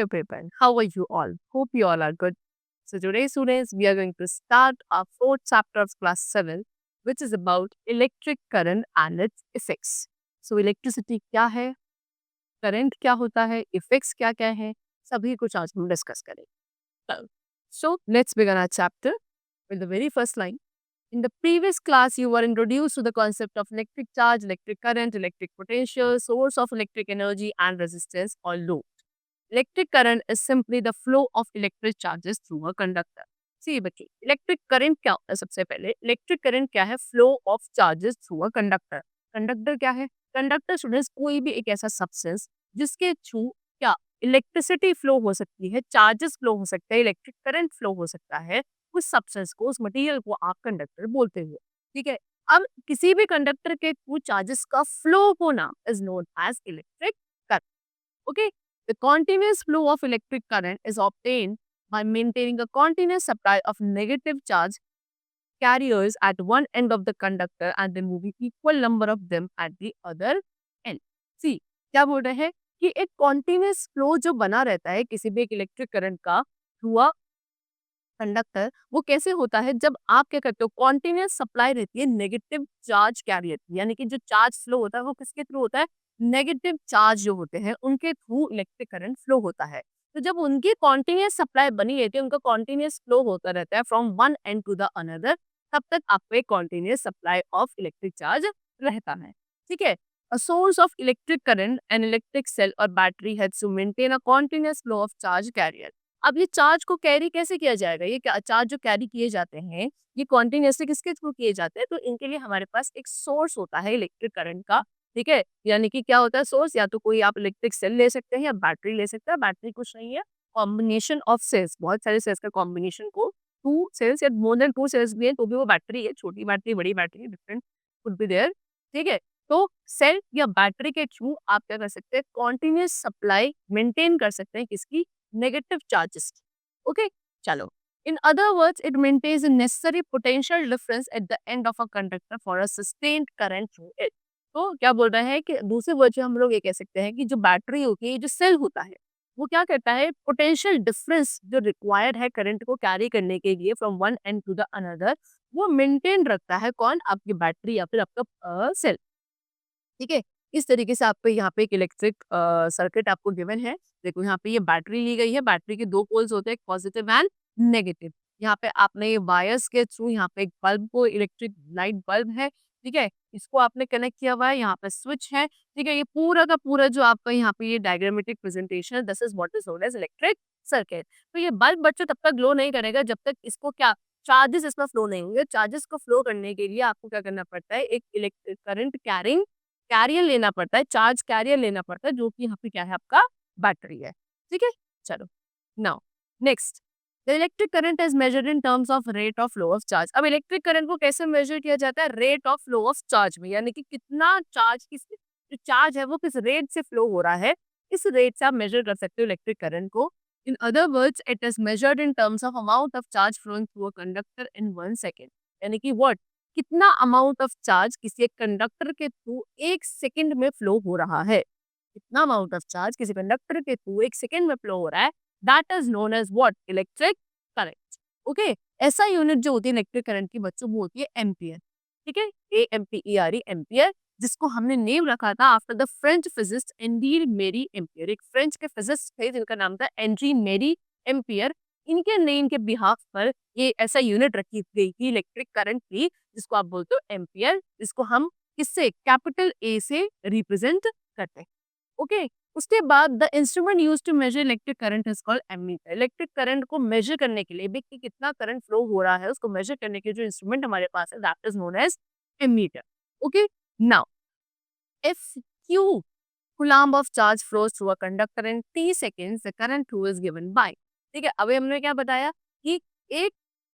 your paper. How are you all? Hope you all are good. So today, students, we are going to start our fourth chapter of class 7, which is about electric current and its effects. So electricity क्या है, current क्या होता है, effects क्या क्या है, सभी कुछ आज हम डिस्कस करेंगे. So let's begin our chapter with the very first line. In the previous class, you were introduced to the concept of electric charge, electric current, electric potential, source of electric energy, and resistance or load. Electric current is simply the flow of electric charges through a conductor. See बच्चों, electric current क्या होता है? सबसे पहले electric current क्या है? Flow of charges through a conductor. Conductor क्या है? कंडक्टर स्टूडेंट्स कोई भी एक ऐसा सब्सटेंस जिसके थ्रू क्या इलेक्ट्रिसिटी फ्लो हो सकती है, चार्जेस फ्लो हो सकता है, इलेक्ट्रिक करंट फ्लो हो सकता है. उस सब्सटेंस को, उस मटेरियल को आप कंडक्टर बोलते हो. ठीक है. अब किसी भी कंडक्टर के थ्रू चार्जेस का फ्लो होना is known as electric current. Okay. The continuous flow of electric current is obtained by maintaining a continuous supply of negative charge carriers at one end of the conductor and removing equal number of them at the other end. See, क्या बोल रहे हैं कि एक continuous flow जो बना रहता है किसी भी एक इलेक्ट्रिक करंट का थ्रू अ कंडक्टर, वो कैसे होता है? जब आप क्या करते हो, कॉन्टिन्यूस सप्लाई रहती है नेगेटिव चार्ज कैरियर, यानी कि जो चार्ज फ्लो होता है वो किसके थ्रू होता है? नेगेटिव चार्ज जो होते हैं उनके थ्रू इलेक्ट्रिक करंट फ्लो होता है. तो जब उनकी कॉन्टिन्यूस सप्लाई बनी रहती है, उनका कॉन्टिन्यूस फ्लो होता रहता है from one end to the another, तब तक आपको एक continuous supply of electric charge रहता है. ठीक है. A source of electric current, an electric cell or battery has to maintain a continuous flow of charge carrier. अब ये चार्ज को कैरी कैसे किया जाएगा? ये चार्ज जो कैरी किए जाते हैं, ये कॉन्टिन्यूसली किसके थ्रू किए जाते हैं? तो इनके लिए हमारे पास एक सोर्स होता है इलेक्ट्रिक करंट का. ठीक है. यानी कि क्या होता है सोर्स? या तो कोई आप इलेक्ट्रिक सेल ले सकते हैं या बैटरी ले सकते हैं. बैटरी कुछ नहीं है, कॉम्बिनेशन ऑफ सेल्स, बहुत सारे सेल्स का कॉम्बिनेशन को, टू सेल्स या मोर देन टू सेल्स भी है तो भी वो बैटरी है. छोटी बैटरी, बड़ी battery, different could be there. ठीक है. तो सेल या बैटरी के थ्रू आप क्या कर सकते हैं? कॉन्टिन्यूस सप्लाई मेंटेन कर सकते हैं किसकी? Negative charges. ओके. चलो. In other words, it maintains the necessary potential difference at the end of a conductor for a sustained current through it. तो क्या बोल रहे हैं कि दूसरे वर्ड में हम लोग ये कह सकते हैं कि जो बैटरी होती है, जो सेल होता है, वो क्या करता है? पोटेंशियल डिफरेंस जो रिक्वायर्ड है करंट को कैरी करने के लिए from one end to the another, वो मेंटेन रखता है. कौन? आपकी बैटरी या फिर आपका सेल. ठीक है. इस तरीके से आपको यहाँ पे एक इलेक्ट्रिक सर्किट आपको गिवन है. देखो यहाँ पे ये बैटरी ली गई है. बैटरी के दो पोल्स होते हैं, पॉजिटिव एंड नेगेटिव. यहाँ पे आपने ये वायर्स के थ्रू यहाँ पे एक बल्ब को, इलेक्ट्रिक लाइट बल्ब है. ठीक है. इसको आपने कनेक्ट किया हुआ है. यहाँ पे स्विच है. ठीक है. ये पूरा का पूरा जो आपका यहाँ पे ये डायग्रामेटिक प्रेजेंटेशन है, this is what is known as electric circuit. तो ये बल्ब बच्चों तब तक ग्लो नहीं करेगा जब तक इसको क्या चार्जेस इसमें फ्लो नहीं होंगे. चार्जेस को फ्लो करने के लिए आपको क्या करना पड़ता है? एक इलेक्ट्रिक करंट कैरिंग कैरियर लेना पड़ता है, चार्ज कैरियर लेना पड़ता है, जो कि यहाँ पे क्या है? आपका बैटरी है. ठीक है. चलो. Now next, the electric current is measured in terms of rate of flow of charge. अब इलेक्ट्रिक करंट को कैसे मेजर किया जाता है? Rate of flow of charge में, यानी कि कितना चार्ज, किस जो चार्ज है वो किस रेट से फ्लो हो रहा है, इस रेट से आप मेजर कर सकते हो इलेक्ट्रिक करंट को. In other words, it is measured in terms of amount of charge flowing through a conductor in 1 second. यानी कि व्हाट, कितना अमाउंट ऑफ चार्ज किसी एक कंडक्टर के थ्रू 1 सेकंड में फ्लो हो रहा है. कितना अमाउंट ऑफ चार्ज किसी कंडक्टर के थ्रू 1 सेकंड में फ्लो हो रहा है, that is known as what? Electric current. Okay. ऐसा यूनिट जो होती है इलेक्ट्रिक करंट की बच्चों, वो होती है एम्पियर. ठीक है. AMPERE, एम्पियर, जिसको हमने नेम रखा था आफ्टर द फ्रेंच फिजिस्ट एंरी मेरी एम्पियर. एक फ्रेंच के फिजिस्ट थे जिनका नाम था एंरी मेरी एम्पियर. इनके नेम के बिहाफ पर ये ऐसा यूनिट रखी गई थी इलेक्ट्रिक करंट की, जिसको आप बोलते हो एम्पियर, जिसको हम किससे? कैपिटल ए से रिप्रेजेंट करते हैं. ओके. उसके बाद the instrument used to measure electric current is called ammeter. Electric current को मेजर करने के लिए भी कि कितना करंट फ्लो हो रहा है, उसको मेजर करने के जो इंस्ट्रूमेंट हमारे पास है, that is known as ammeter. Okay. Now if Q coulomb of charge flows through a conductor in t seconds, the current Q is given by. ठीक है. अभी हमने क्या बताया कि एक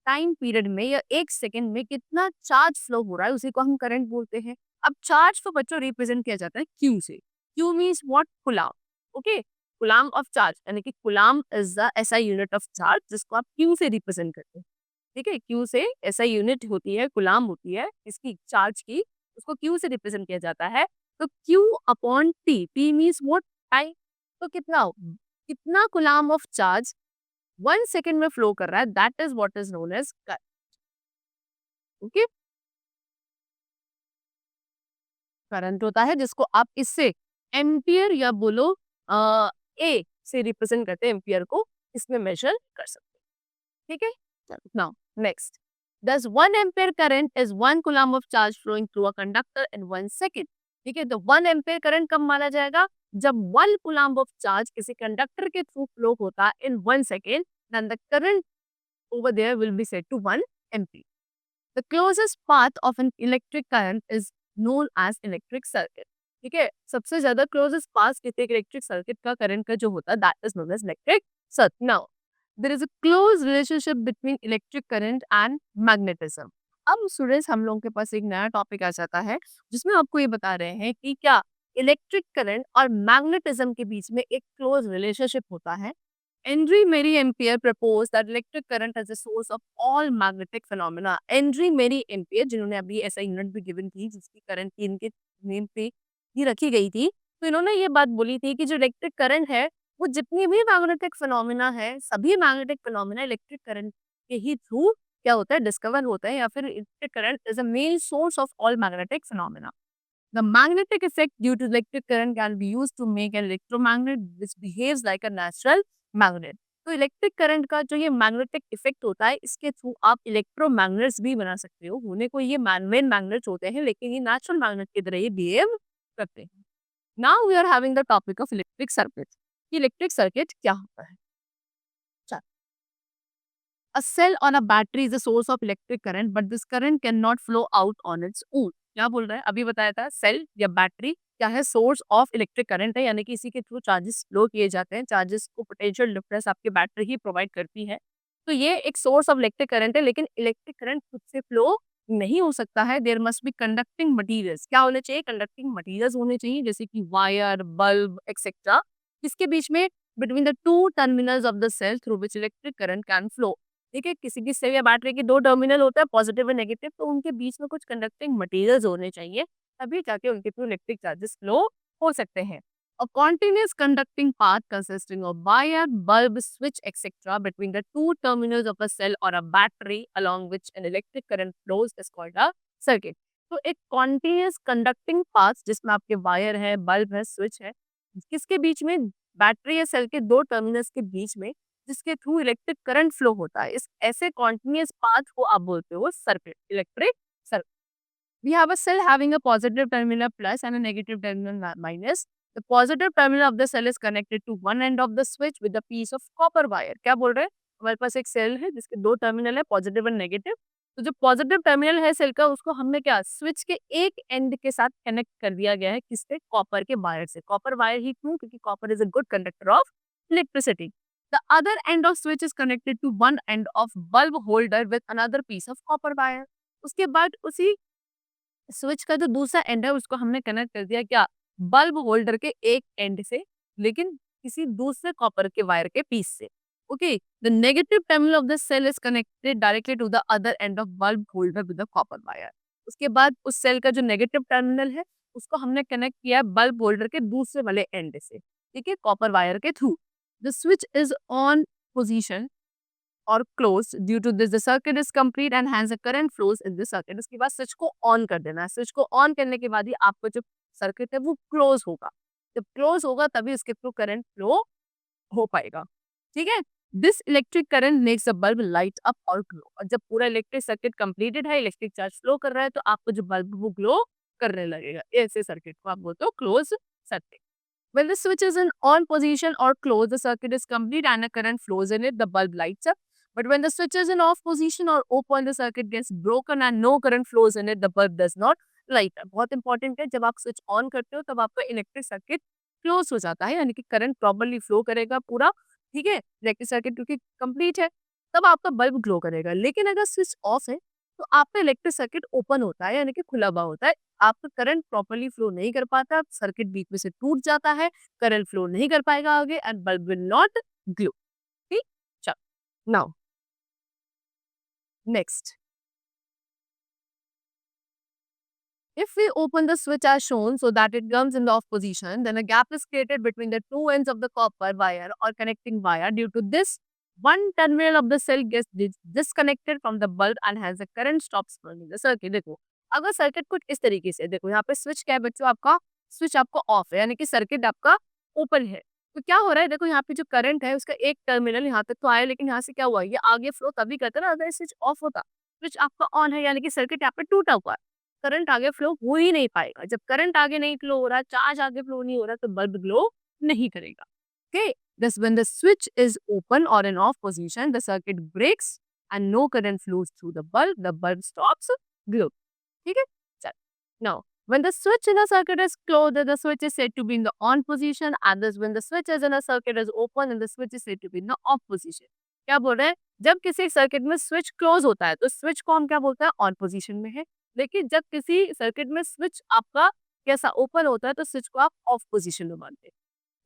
टाइम पीरियड में या 1 सेकंड में कितना चार्ज फ्लो हो रहा है, उसी को हम करंट बोलते हैं. अब चार्ज को बच्चों रिप्रेजेंट किया जाता है Q से. Q means what? कुलाम. Okay. कुलाम of charge, यानी कि कुलाम इज द ऐसा यूनिट ऑफ चार्ज जिसको आप Q से रिप्रेजेंट करते हैं. ठीक है. Q से ऐसा यूनिट होती है, कुलाम होती है इसकी चार्ज की, उसको Q से रिप्रेजेंट किया जाता है. तो Q upon T, T means what? Time. तो कितना कितना कुलाम ऑफ चार्ज 1 सेकेंड में फ्लो कर रहा है, that is what is known as current. Okay, current होता है जिसको आप इससे एम्पियर या बोलो ए से रिप्रेजेंट करते हैं, एम्पियर को इसमें मेजर कर सकते हैं। ठीक है, now next, does 1 ampere current is 1 coulomb of charge flowing through a conductor in 1 second। ठीक है, तो 1 एम्पियर करंट कब माना जाएगा, जब 1 coulomb of charge किसी कंडक्टर के थ्रू फ्लो होता है इन 1 second, then the current over there will be said to 1 ampere। The closest path of an electric current is known as electric circuit। ठीक है, सबसे ज्यादा क्लोजेस्ट पास किसी इलेक्ट्रिक सर्किट का करंट का जो होता है that is known as electric circuit. Now there is a close relationship between electric current and magnetism. अब स्टूडेंट्स हम लोगों के पास एक नया टॉपिक आ जाता है जिसमें आपको ये बता रहे हैं कि क्या इलेक्ट्रिक करंट और मैग्नेटिज्म के बीच में एक क्लोज रिलेशनशिप होता है। Henry Mary Ampere proposed that electric current as a source of all magnetic phenomena। Henry Mary Ampere जिन्होंने अभी ऐसा यूनिट भी गिवन थी जिसकी करंट की इनके नेम पे ही रखी गई थी, तो इन्होंने ये बात बोली थी कि जो इलेक्ट्रिक करंट है वो जितनी भी मैग्नेटिक फिनोमिना है, सभी मैग्नेटिक फिनोमिना इलेक्ट्रिक करंट के ही थ्रू क्या होता है, डिस्कवर होता है, या फिर electric current is a main source of all magnetic phenomena. The magnetic effect due to electric current can be used to make an electromagnet which behaves like a natural magnet। तो electric current का जो ये magnetic effect होता है इसके through आप electromagnets भी बना सकते हो। होने को ये मेन मैग्नेट्स होते हैं लेकिन ये नेचुरल मैग्नेट की तरह ये बिहेव करते हैं। Now we are having the topic of electric circuit. Electric circuit क्या होता है? A cell on a battery is a source of electric current, but this current cannot flow out on its own। क्या बोल रहा है? अभी बताया था सेल या बैटरी क्या है, सोर्स ऑफ इलेक्ट्रिक करंट है, यानी कि इसी के थ्रू चार्जेस फ्लो किए जाते हैं। चार्जेस को पोटेंशियल डिफरेंस आपकी बैटरी ही प्रोवाइड करती है। तो ये एक सोर्स ऑफ इलेक्ट्रिक करंट है, लेकिन इलेक्ट्रिक करंट खुद से फ्लो नहीं हो सकता है। There must be conducting materials. क्या होने चाहिए? कंडक्टिंग मटीरियल्स होने चाहिए, जैसे कि वायर, बल्ब एक्सेट्रा, जिसके बीच में between the two terminals of the cell through which electric current can flow. ठीक है, किसी की सेल या बैटरी के दो टर्मिनल होता है, पॉजिटिव और नेगेटिव, तो उनके बीच में कुछ कंडक्टिंग मटेरियल्स होने चाहिए, तभी जाके उनके थ्रू इलेक्ट्रिक चार्जेस फ्लो हो सकते हैं। A continuous conducting path consisting of wire, bulb, switch, etc. between the two terminals of a cell or a battery along which an electric current flows is called a circuit। तो एक continuous conducting path जिसमें आपके wire है, bulb है, switch है, किसके बीच में? Battery या सेल के दो टर्मिनल्स के बीच में, जिसके थ्रू इलेक्ट्रिक करंट फ्लो होता है। इस ऐसे कॉन्टिन्यूअस पाथ को आप बोलते हो circuit, electric circuit. We have a cell having a positive terminal plus and a negative terminal minus। The positive terminal of the cell is connected to one end of the switch with a piece of copper wire। क्या बोल रहे हैं? हमारे पास एक cell है जिसके दो terminal है, पॉजिटिव और नेगेटिव। तो जो पॉजिटिव टर्मिनल है सेल का, उसको हमने क्या स्विच के एक एंड के साथ कनेक्ट कर दिया गया है, किससे? कॉपर के वायर से। कॉपर वायर ही क्यों? क्योंकि copper is a good conductor of electricity. The other end of switch is connected to one end of bulb holder with another piece of copper wire। उसके बाद उसी स्विच का जो दूसरा एंड है उसको हमने कनेक्ट कर दिया क्या? बल्ब होल्डर के एक एंड से, लेकिन किसी दूसरे कॉपर के वायर के पीस से। Okay, the negative terminal of the cell is connected directly to the other end of bulb holder with the copper wire. उसके बाद उस सेल का जो नेगेटिव टर्मिनल है उसको हमने कनेक्ट किया बल्ब होल्डर के दूसरे वाले एंड से, ठीक है, कॉपर वायर के through. The switch is on position और close due to this the circuit is complete and hence a current flows in this circuit. उसके बाद स्विच को ऑन कर देना है। स्विच को ऑन करने के बाद ही आपका जो सर्किट है वो क्लोज होगा। जब क्लोज होगा तभी उसके थ्रू करंट फ्लो हो पाएगा। ठीक है, this electric current makes the bulb light up और ग्लो। और जब पूरा इलेक्ट्रिक सर्किट कंप्लीटेड है, इलेक्ट्रिक चार्ज फ्लो कर रहा है, तो आपको जो बल्ब वो ग्लो करने लगेगा। ऐसे सर्किट को आप बोलते हो close circuit. When the switch is in on position or closed, the circuit is complete and a current flows in it, the bulb lights up। But when the switch is in off position or open, the circuit gets broken and no current flows in it, the bulb does not light up। बहुत important है, जब आप switch on करते हो तब आपका electric circuit close हो जाता है, यानी कि करंट प्रॉपर्ली फ्लो करेगा पूरा। ठीक है, इलेक्ट्रिक सर्किट क्योंकि कंप्लीट है, तब आपका बल्ब ग्लो करेगा। लेकिन अगर स्विच ऑफ है तो आपका इलेक्ट्रिक सर्किट ओपन होता है, यानी कि खुला हुआ होता है। आपका करंट प्रॉपर्ली फ्लो नहीं कर पाता, सर्किट बीच में से टूट जाता है, करंट फ्लो नहीं कर पाएगा आगे and bulb will not glow. ठीक, चलो now next, If we open the switch as shown so that it comes in the off position, then a gap is created between the two ends of the copper wire or connecting wire. Due to this, one terminal of the cell gets disconnected from the bulb and hence the current stops flowing in the circuit. देखो, अगर circuit कुछ इस तरीके से देखो, यहाँ पे switch क्या है बच्चों, आपका स्विच आपका ऑफ है, यानी कि सर्किट आपका ओपन है। तो क्या हो रहा है, देखो यहाँ पे जो करंट है उसका एक टर्मिनल यहाँ तक तो आया, लेकिन यहाँ से क्या हुआ, ये आगे फ्लो तभी करता ना अगर स्विच ऑफ होता। स्विच आपका ऑन है, यानी कि सर्किट यहाँ पे टूटा हुआ है, करंट आगे फ्लो हो ही नहीं पाएगा। जब करंट आगे नहीं फ्लो हो रहा, चार्ज आगे फ्लो नहीं हो रहा, तो बल्ब ग्लो नहीं करेगा। Okay, thus when the switch is open or in off position, the circuit breaks and no current flows through the bulb stops glow. ठीक है, चल। Now, when the switch in a circuit is closed, the switch is said to be in the on position, and thus when the switch is in a circuit is open, and the switch is said to be in the off position. क्या बोल रहे हैं, जब किसी circuit में switch close होता है तो स्विच को हम क्या बोलते हैं, ऑन पोजीशन में है। लेकिन जब किसी सर्किट में स्विच आपका कैसा ओपन होता है तो स्विच को आप ऑफ पोजीशन में मानते हैं।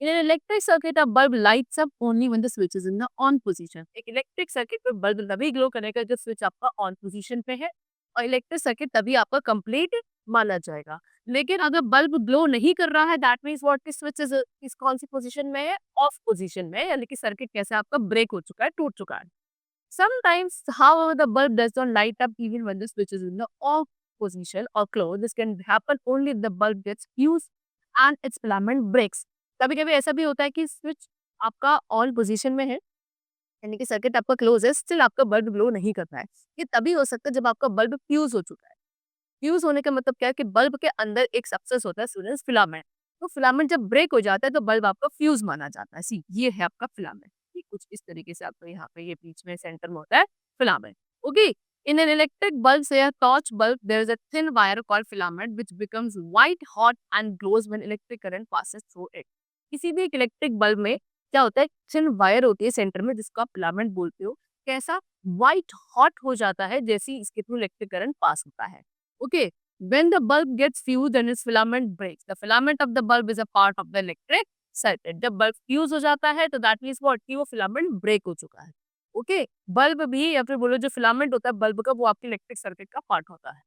In an electric circuit, a bulb lights up only when the switch is in the on position. एक इलेक्ट्रिक सर्किट में बल्ब तभी ग्लो करेगा जब स्विच आपका ऑन पोजीशन पे है, और इलेक्ट्रिक सर्किट तभी आपका कंप्लीट माना जाएगा। लेकिन अगर बल्ब ग्लो नहीं कर रहा है, दैट मीन्स व्हाट, की स्विच इस कौन सी पोजीशन में है, ऑफ पोजीशन में, यानी कि सर्किट कैसे आपका ब्रेक हो चुका है, टूट चुका है। Sometimes, however, the bulb does not light up even when the switch is in the off position or closed. This can happen only if the bulb gets fused and its filament breaks. कभी कभी ऐसा भी होता है कि switch आपका on position में है, यानी कि सर्किट आपका क्लोज है, स्टिल आपका बल्ब ग्लो नहीं करता है। ये तभी हो सकता है जब आपका बल्ब फ्यूज हो चुका है। फ्यूज होने का मतलब क्या है कि बल्ब के अंदर एक सबसेस होता है स्टूडेंट्स, फिलामेंट। तो फिलामेंट जब ब्रेक हो जाता है तो बल्ब आपका फ्यूज माना जाता है। सी, ये है आपका फिलामेंट। ठीक, कुछ इस तरीके से आपको यहाँ पे ये बीच में सेंटर में होता है filament. Okay, in an electric bulb से torch bulb there is a thin wire called filament which becomes white hot and glows when electric current passes through it. किसी भी एक इलेक्ट्रिक बल्ब में क्या होता है, थिन वायर होती है सेंटर में जिसको आप फिलामेंट बोलते हो, कैसा व्हाइट हॉट हो जाता है जैसे ही इसके थ्रू इलेक्ट्रिक करंट पास होता है। Okay, when the bulb gets fused and its filament breaks, the filament of the bulb is a part of the electric circuit. जब बल्ब फ्यूज हो जाता है तो दैट मीन्स व्हाट, कि वो filament break हो चुका है। ओके, बल्ब भी या फिर बोलो जो फिलामेंट होता है बल्ब का, वो आपके इलेक्ट्रिक सर्किट का पार्ट होता है।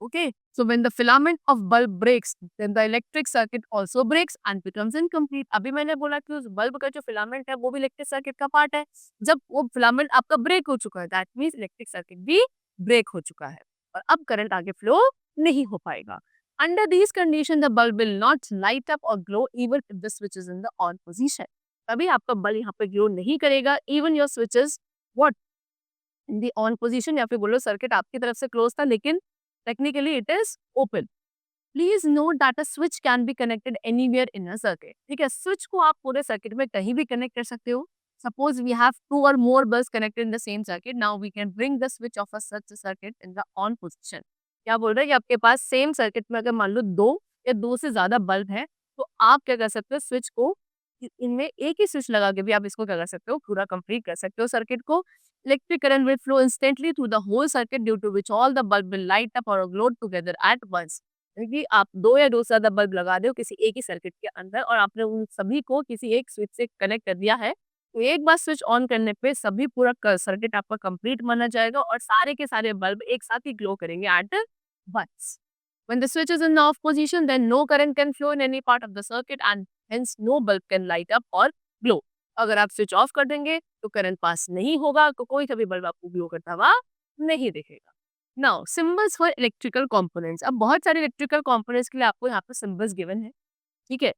Okay, so when the filament of bulb breaks then the electric circuit also breaks and becomes incomplete. अभी मैंने बोला कि उस बल्ब का जो फिलामेंट है वो भी इलेक्ट्रिक सर्किट का पार्ट है। जब वो फिलामेंट आपका ब्रेक हो चुका है दैट मीन्स इलेक्ट्रिक सर्किट भी ब्रेक हो चुका है और अब करंट आगे फ्लो नहीं हो पाएगा। Under these conditions, the bulb will not light up or glow even if the switch is in the on position. तभी आपका बल्ब यहाँ पे ग्लो नहीं करेगा, even your switch is what, in the on position, या फिर बोलो circuit आपकी तरफ से क्लोज था लेकिन technically it is open. Please note that a switch can be connected anywhere in a circuit. ठीक है, स्विच को आप पूरे सर्किट में कहीं भी कनेक्ट कर सकते हो। Suppose we have two or more bulbs connected in the same circuit. Now we can bring the switch of a such a circuit in the on position. क्या बोल रहे हैं कि आपके पास सेम सर्किट में अगर मान लो दो या दो से ज्यादा बल्ब है तो आप क्या कर सकते हो, स्विच को इनमें एक ही स्विच लगा के भी आप इसको क्या कर सकते हो, पूरा कंप्लीट कर सकते हो सर्किट को। Electric current will flow instantly through the whole circuit due to which all the bulb will light up और ग्लो टुगेदर एट वंस। क्योंकि आप दो या दो से ज्यादा बल्ब लगा दो किसी एक ही सर्किट के अंदर और आपने उन सभी को किसी एक स्विच से कनेक्ट कर दिया है, तो एक बार स्विच ऑन करने पे सभी पूरा सर्किट आपका कंप्लीट माना जाएगा और सारे के सारे बल्ब एक साथ ही ग्लो करेंगे eight once. When the switch is in the off position, then no current can flow in any part of the circuit and hence no bulb can light up or glow. अगर आप switch off कर देंगे तो current pass नहीं होगा, तो कोई सा भी बल्ब आपको ग्लो करता हुआ नहीं दिखेगा। Now symbols for electrical components. अब बहुत सारे इलेक्ट्रिकल कंपोनेंट्स के लिए आपको यहाँ पे सिंबल्स गिवन है, ठीक है,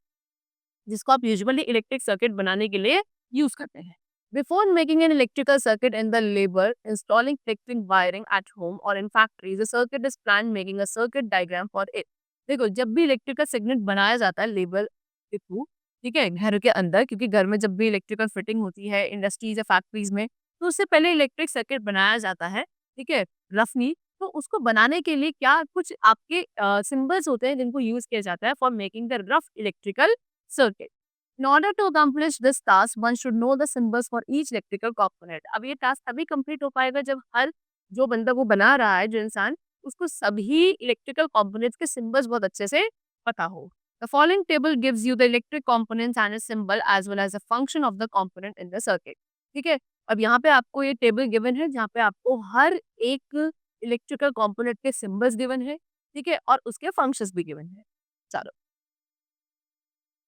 जिसको आप यूजुअली इलेक्ट्रिक सर्किट बनाने के लिए यूज करते हैं। Before making an electrical circuit in the labor, installing electric wiring at home or in factories, the circuit is planned making a circuit diagram for it. देखो, जब भी इलेक्ट्रिकल सिग्नल बनाया जाता है लेबर के थ्रू, ठीक है, घर के अंदर, क्योंकि घर में जब भी इलेक्ट्रिकल फिटिंग होती है इंडस्ट्रीज या फैक्ट्रीज में, तो उससे पहले इलेक्ट्रिक सर्किट बनाया जाता है, ठीक है, रफली। तो उसको बनाने के लिए क्या कुछ आपके सिंबल्स होते हैं जिनको यूज किया जाता है for making the rough electrical circuit. In order to accomplish this task, one should know the symbols for each electrical component. अब ये टास्क तभी कंप्लीट हो पाएगा जब हर जो बंदा वो बना रहा है, जो इंसान, उसको सभी इलेक्ट्रिकल कंपोनेंट्स के सिंबल्स बहुत अच्छे से पता हो। The following table gives you the electric components and its symbol as well as the function of the component in the circuit. ठीक है, अब यहाँ पे आपको ये टेबल गिवन है जहाँ पे आपको हर एक इलेक्ट्रिकल कंपोनेंट के सिंबल्स गिवन है, ठीक है, और उसके फंक्शंस भी गिवन है। चलो,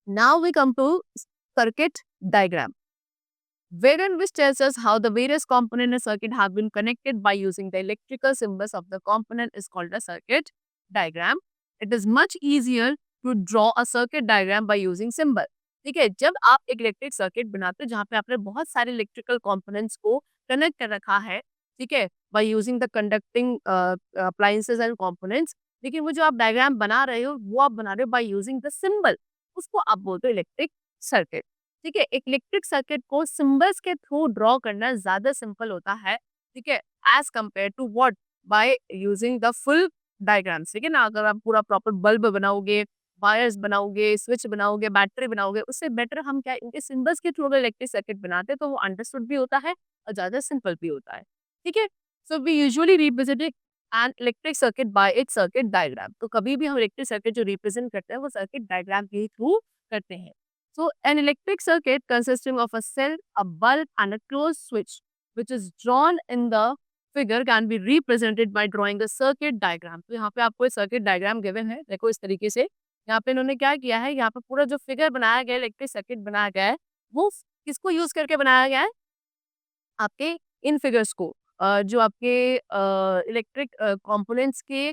now we come to circuit diagram, wherein which tells us how the various components in a circuit have been connected by using the electrical symbols of the component is called a circuit diagram. It is much easier to draw a circuit diagram by using symbol. ठीक है, जब आप एक electric circuit बनाते हो जहाँ पे आपने बहुत सारे इलेक्ट्रिकल कंपोनेंट्स को कनेक्ट कर रखा है, ठीक है, bye using the conducting appliances and components, लेकिन वो जो आप डायग्राम बना रहे हो वो आप बना रहे हो बाय यूजिंग द सिंबल, उसको आप बोलते हो इलेक्ट्रिक सर्किट। ठीक है, एक इलेक्ट्रिक सर्किट को सिंबल्स के थ्रू ड्रॉ करना ज्यादा सिंपल होता है, ठीक है, as compare to what by using the full diagrams. ठीक है ना, अगर आप पूरा प्रॉपर बल्ब बनाओगे, वायर्स बनाओगे, स्विच बनाओगे, बैटरी बनाओगे, उससे बेटर हम क्या इनके सिंबल्स के थ्रू अगर इलेक्ट्रिक सर्किट बनाते हैं तो वो अंडरस्टूड भी होता है और ज्यादा सिंपल भी होता है। ठीक है, so we usually represent an electric circuit by its circuit diagram. तो कभी भी हम इलेक्ट्रिक सर्किट जो रिप्रेजेंट करते हैं वो सर्किट डायग्राम के थ्रू करते हैं। So an electric circuit consisting of a cell, a bulb and a closed switch which is drawn in the figure can be represented by drawing the circuit diagram. तो यहाँ पे आपको एक circuit diagram given है, देखो इस तरीके से। यहाँ पे इन्होंने क्या किया है, यहाँ पे पूरा जो फिगर बनाया गया है, इलेक्ट्रिक सर्किट बनाया गया है, वो किसको यूज करके बनाया गया है, आपके इन फिगर्स को, जो आपके इलेक्ट्रिक कंपोनेंट्स के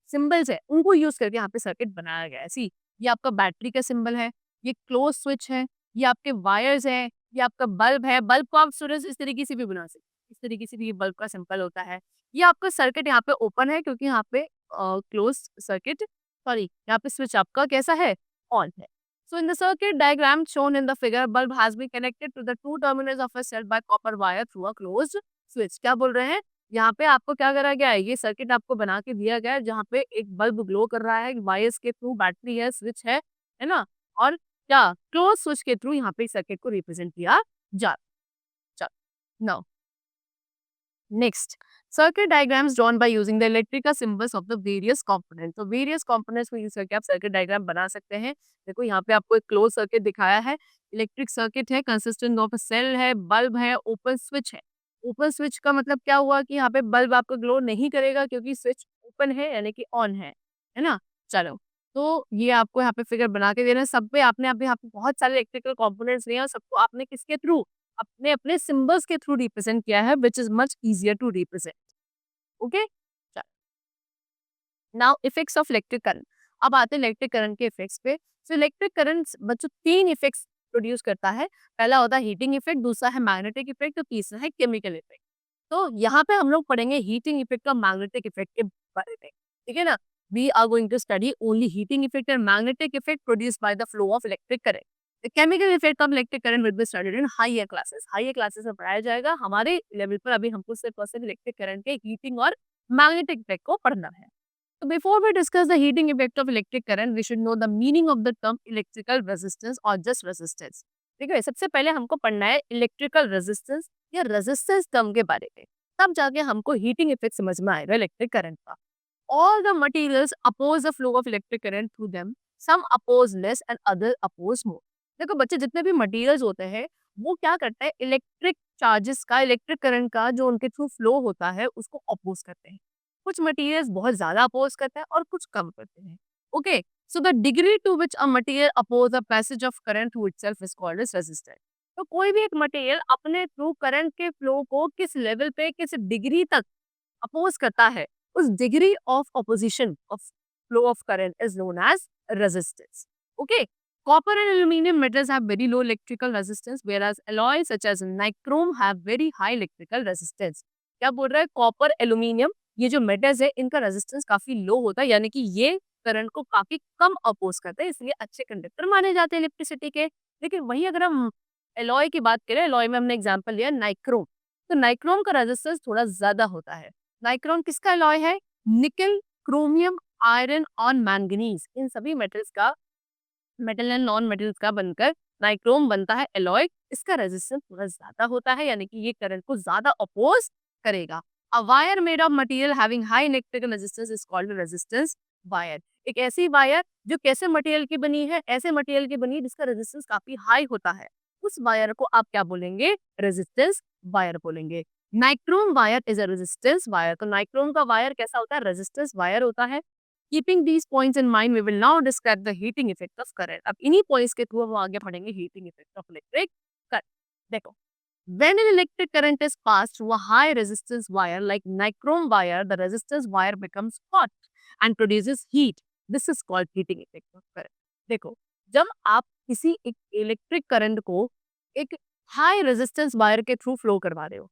सिंबल्स है उनको यूज करके यहाँ पे सर्किट बनाया गया है। सी, ये आपका बैटरी का सिंबल है, ये क्लोज स्विच है, ये आपके वायर्स है, ये आपका बल्ब है। बल्ब को आप सूरज इस तरीके से भी बना सकते हैं, इस तरीके से भी ये बल्ब का सिंबल होता है। ये आपका सर्किट यहाँ पे ओपन है क्योंकि यहाँ पे क्लोज सर्किट, सॉरी यहाँ पे स्विच आपका कैसा है, ऑन है। So in the circuit diagram shown in the figure, bulb has been connected to the two terminals of a cell by copper wire through a closed switch. क्या बोल रहे हैं, यहाँ पे आपको क्या करा गया है, ये सर्किट आपको बना के दिया गया है जहाँ पे एक बल्ब ग्लो कर रहा है, वायर्स के थ्रू, बैटरी है, स्विच है ना, और क्या क्लोज स्विच के थ्रू यहाँ पे सर्किट को रिप्रेजेंट किया जा। चलो, now next, circuit diagrams drawn by using the electrical symbols of the various components. तो various components को यूज करके आप सर्किट डायग्राम बना सकते हैं। देखो यहाँ पे आपको एक क्लोज सर्किट दिखाया है, इलेक्ट्रिक सर्किट है, कंसिस्टेंट ऑफ सेल है, बल्ब है, ओपन स्विच है। ओपन स्विच का मतलब क्या हुआ कि यहाँ पे बल्ब आपको ग्लो नहीं करेगा क्योंकि स्विच ओपन है यानी कि ऑन है ना। चलो, तो ये आपको यहाँ पे फिगर बना के देना है। सब पे आपने अभी यहाँ पे बहुत सारे इलेक्ट्रिकल कंपोनेंट्स लिए हैं और सबको आपने किसके थ्रू, अपने अपने सिंबल्स के थ्रू रिप्रेजेंट किया है, which is much easier to represent. Okay, now effects of electric current. अब आते हैं इलेक्ट्रिक करंट के इफेक्ट्स पे। तो इलेक्ट्रिक करंट बच्चों तीन इफेक्ट्स प्रोड्यूस करता है। पहला होता है हीटिंग इफेक्ट, दूसरा है मैग्नेटिक इफेक्ट, तो तीसरा है केमिकल इफेक्ट। तो यहाँ पे हम लोग पढ़ेंगे हीटिंग इफेक्ट और मैग्नेटिक इफेक्ट के बारे में, ठीक है ना। We are going to study only heating effect and magnetic effect produced by the flow of electric current. The chemical effect of electric current will be studied in higher classes. Higher classes में पढ़ाया जाएगा। हमारे level पर अभी हमको सिर्फ और सिर्फ इलेक्ट्रिक करंट के हीटिंग और मैग्नेटिक इफेक्ट को पढ़ना है। So before we discuss the heating effect of electric current, we should know the meaning of the term electrical resistance or just resistance. देखिए, सबसे पहले हमको पढ़ना है इलेक्ट्रिकल रेजिस्टेंस या रेजिस्टेंस टर्म के बारे में, तब जाके हमको हीटिंग इफेक्ट समझ में आएगा इलेक्ट्रिक करंट का। All the materials oppose the flow of electric current through them. Some oppose less and other oppose more. देखो बच्चे, जितने भी मटेरियल्स होते हैं वो क्या करते हैं, इलेक्ट्रिक चार्जेस का, इलेक्ट्रिक करंट का जो उनके थ्रू फ्लो होता है उसको अपोज करते हैं। कुछ मटेरियल्स बहुत ज्यादा अपोज करते हैं और कुछ कम करते हैं। Okay, so the degree to which a material oppose the passage of current through itself is called as resistance. तो कोई भी एक मटेरियल अपने थ्रू करंट के फ्लो को किस लेवल पे, किस डिग्री तक अपोज करता है, उस degree of opposition of flow of current is known as resistance. Okay, copper and aluminium metals have very low electrical resistance, whereas alloys such as nichrome have very high electrical resistance. क्या बोल रहा है, copper, aluminium, ये जो metals है इनका resistance काफी लो होता है, यानी कि ये करंट को काफी कम अपोज करते हैं, इसलिए अच्छे कंडक्टर माने जाते हैं इलेक्ट्रिसिटी के। लेकिन वही अगर हम एलॉय की बात करें, एलॉय में हमने एग्जांपल लिया नाइक्रोम, तो नाइक्रोम का रेजिस्टेंस थोड़ा ज्यादा होता है। नाइक्रोम किसका एलॉय है, निकल, क्रोमियम, आयरन और मैंगनीज, इन सभी मेटल्स का, मेटल एंड नॉन मेटल्स का बनकर नाइक्रोम बनता है एलॉय। इसका रेजिस्टेंस थोड़ा ज्यादा होता है, यानी कि ये करंट को ज्यादा अपोज करेगा। A wire made of material having high electrical resistance is called a resistance wire. एक ऐसी वायर जो कैसे मटेरियल की बनी है, ऐसे मटेरियल की बनी है जिसका रेजिस्टेंस काफी हाई होता है, उस वायर को आप क्या बोलेंगे, रेजिस्टेंस वायर बोलेंगे। Nichrome wire is a resistance wire. तो नाइक्रोम का वायर कैसा होता है, रेजिस्टेंस वायर होता है। Keeping these points in mind we will now describe the heating effect of current. अब इन्हीं पॉइंट्स के थ्रू हम आगे पढ़ेंगे heating effect of electric current. देखो, when an electric current is passed through a high resistance wire like nichrome wire, the resistance wire becomes hot and produces heat. This is called heating effect of current. देखो, जब आप किसी एक electric current को एक high resistance wire के through flow करवा रहे हो,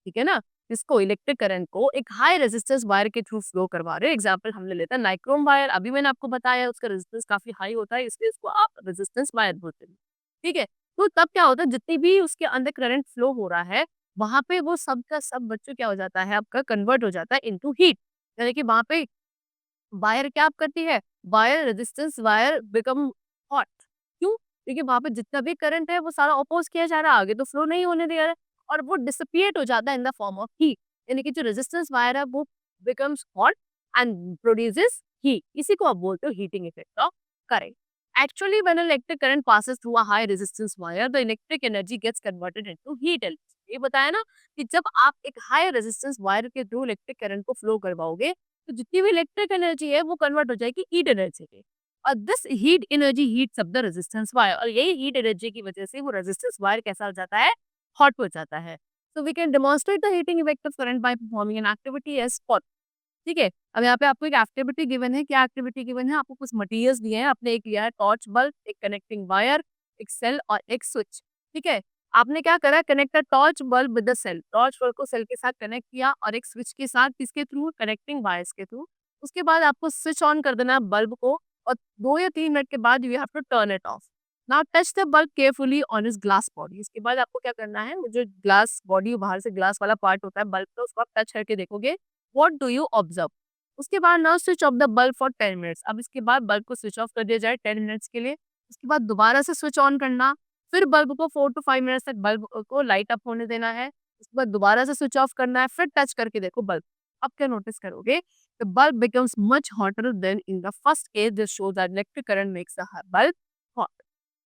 ठीक है ना, इसको इलेक्ट्रिक करंट को एक हाई रेजिस्टेंस वायर के थ्रू फ्लो करवा रहे हो। एग्जांपल हम ले लेते हैं नाइक्रोम वायर। अभी मैंने आपको बताया उसका रेजिस्टेंस काफी हाई होता है, इसलिए इसको आप रेजिस्टेंस वायर बोलते हैं, ठीक है। तो तब क्या होता है, जितनी भी उसके अंदर करंट फ्लो हो रहा है, वहां पे वो सब का सब बच्चों क्या हो जाता है, आपका कन्वर्ट हो जाता है इनटू हीट। यानी कि वहां पे वायर क्या आप करती है, wire resistance wire become hot. क्यों? क्योंकि वहां पे जितना भी करंट है वो सारा अपोज किया जा रहा है, आगे तो फ्लो नहीं होने दिया है, और वो डिसिपिएट हो जाता है in the form of heat. यानी कि जो रेजिस्टेंस वायर है वो becomes hot and produces heat. इसी को आप बोलते हो heating effect of current. Actually, when an electric current passes through a high resistance wire, the electric energy gets converted into heat energy. ये बताया ना कि जब आप एक हाई रेजिस्टेंस वायर के थ्रू इलेक्ट्रिक करंट को फ्लो करवाओगे, तो जितनी भी इलेक्ट्रिक एनर्जी है वो कन्वर्ट हो जाएगी हीट एनर्जी में। और this heat energy heats up the resistance wire, और यही हीट एनर्जी की वजह से वो रेजिस्टेंस वायर कैसा हो जाता है, हॉट हो जाता है। So we can demonstrate the heating effect of current by performing an activity as for. ठीक है, अब यहाँ पे आपको एक एक्टिविटी गिवन है। क्या एक्टिविटी गिवन है? आपको कुछ मटेरियल्स दिए हैं, आपने एक लिया है टॉर्च बल्ब, एक कनेक्टिंग वायर, एक सेल और एक स्विच। ठीक है, आपने क्या करा, connect torch bulb with the cell, torch bulb को सेल के साथ कनेक्ट किया और एक स्विच के साथ, किसके थ्रू, कनेक्टिंग वायर्स के थ्रू। उसके बाद आपको स्विच ऑन कर देना है बल्ब को, और 2 या 3 मिनट के बाद you have to turn it off. Now touch the bulb carefully on is glass body. इसके बाद आपको क्या करना है, वो जो ग्लास बॉडी, बाहर से ग्लास वाला पार्ट होता है बल्ब का, उसको आप टच करके देखोगे। What do you observe? उसके बाद now switch off the bulb for 10 minutes. अब इसके बाद बल्ब को स्विच ऑफ कर दिया जाए 10 मिनट्स के लिए। उसके बाद दोबारा से स्विच ऑन करना, फिर बल्ब को 4 टू 5 मिनट्स तक बल्ब को लाइट अप होने देना है। उसके बाद दोबारा से स्विच ऑफ करना है, फिर टच करके देखो बल्ब। अब क्या नोटिस करोगे, the bulb becomes much hotter then in the first case, this shows that electric current makes the bulb hot.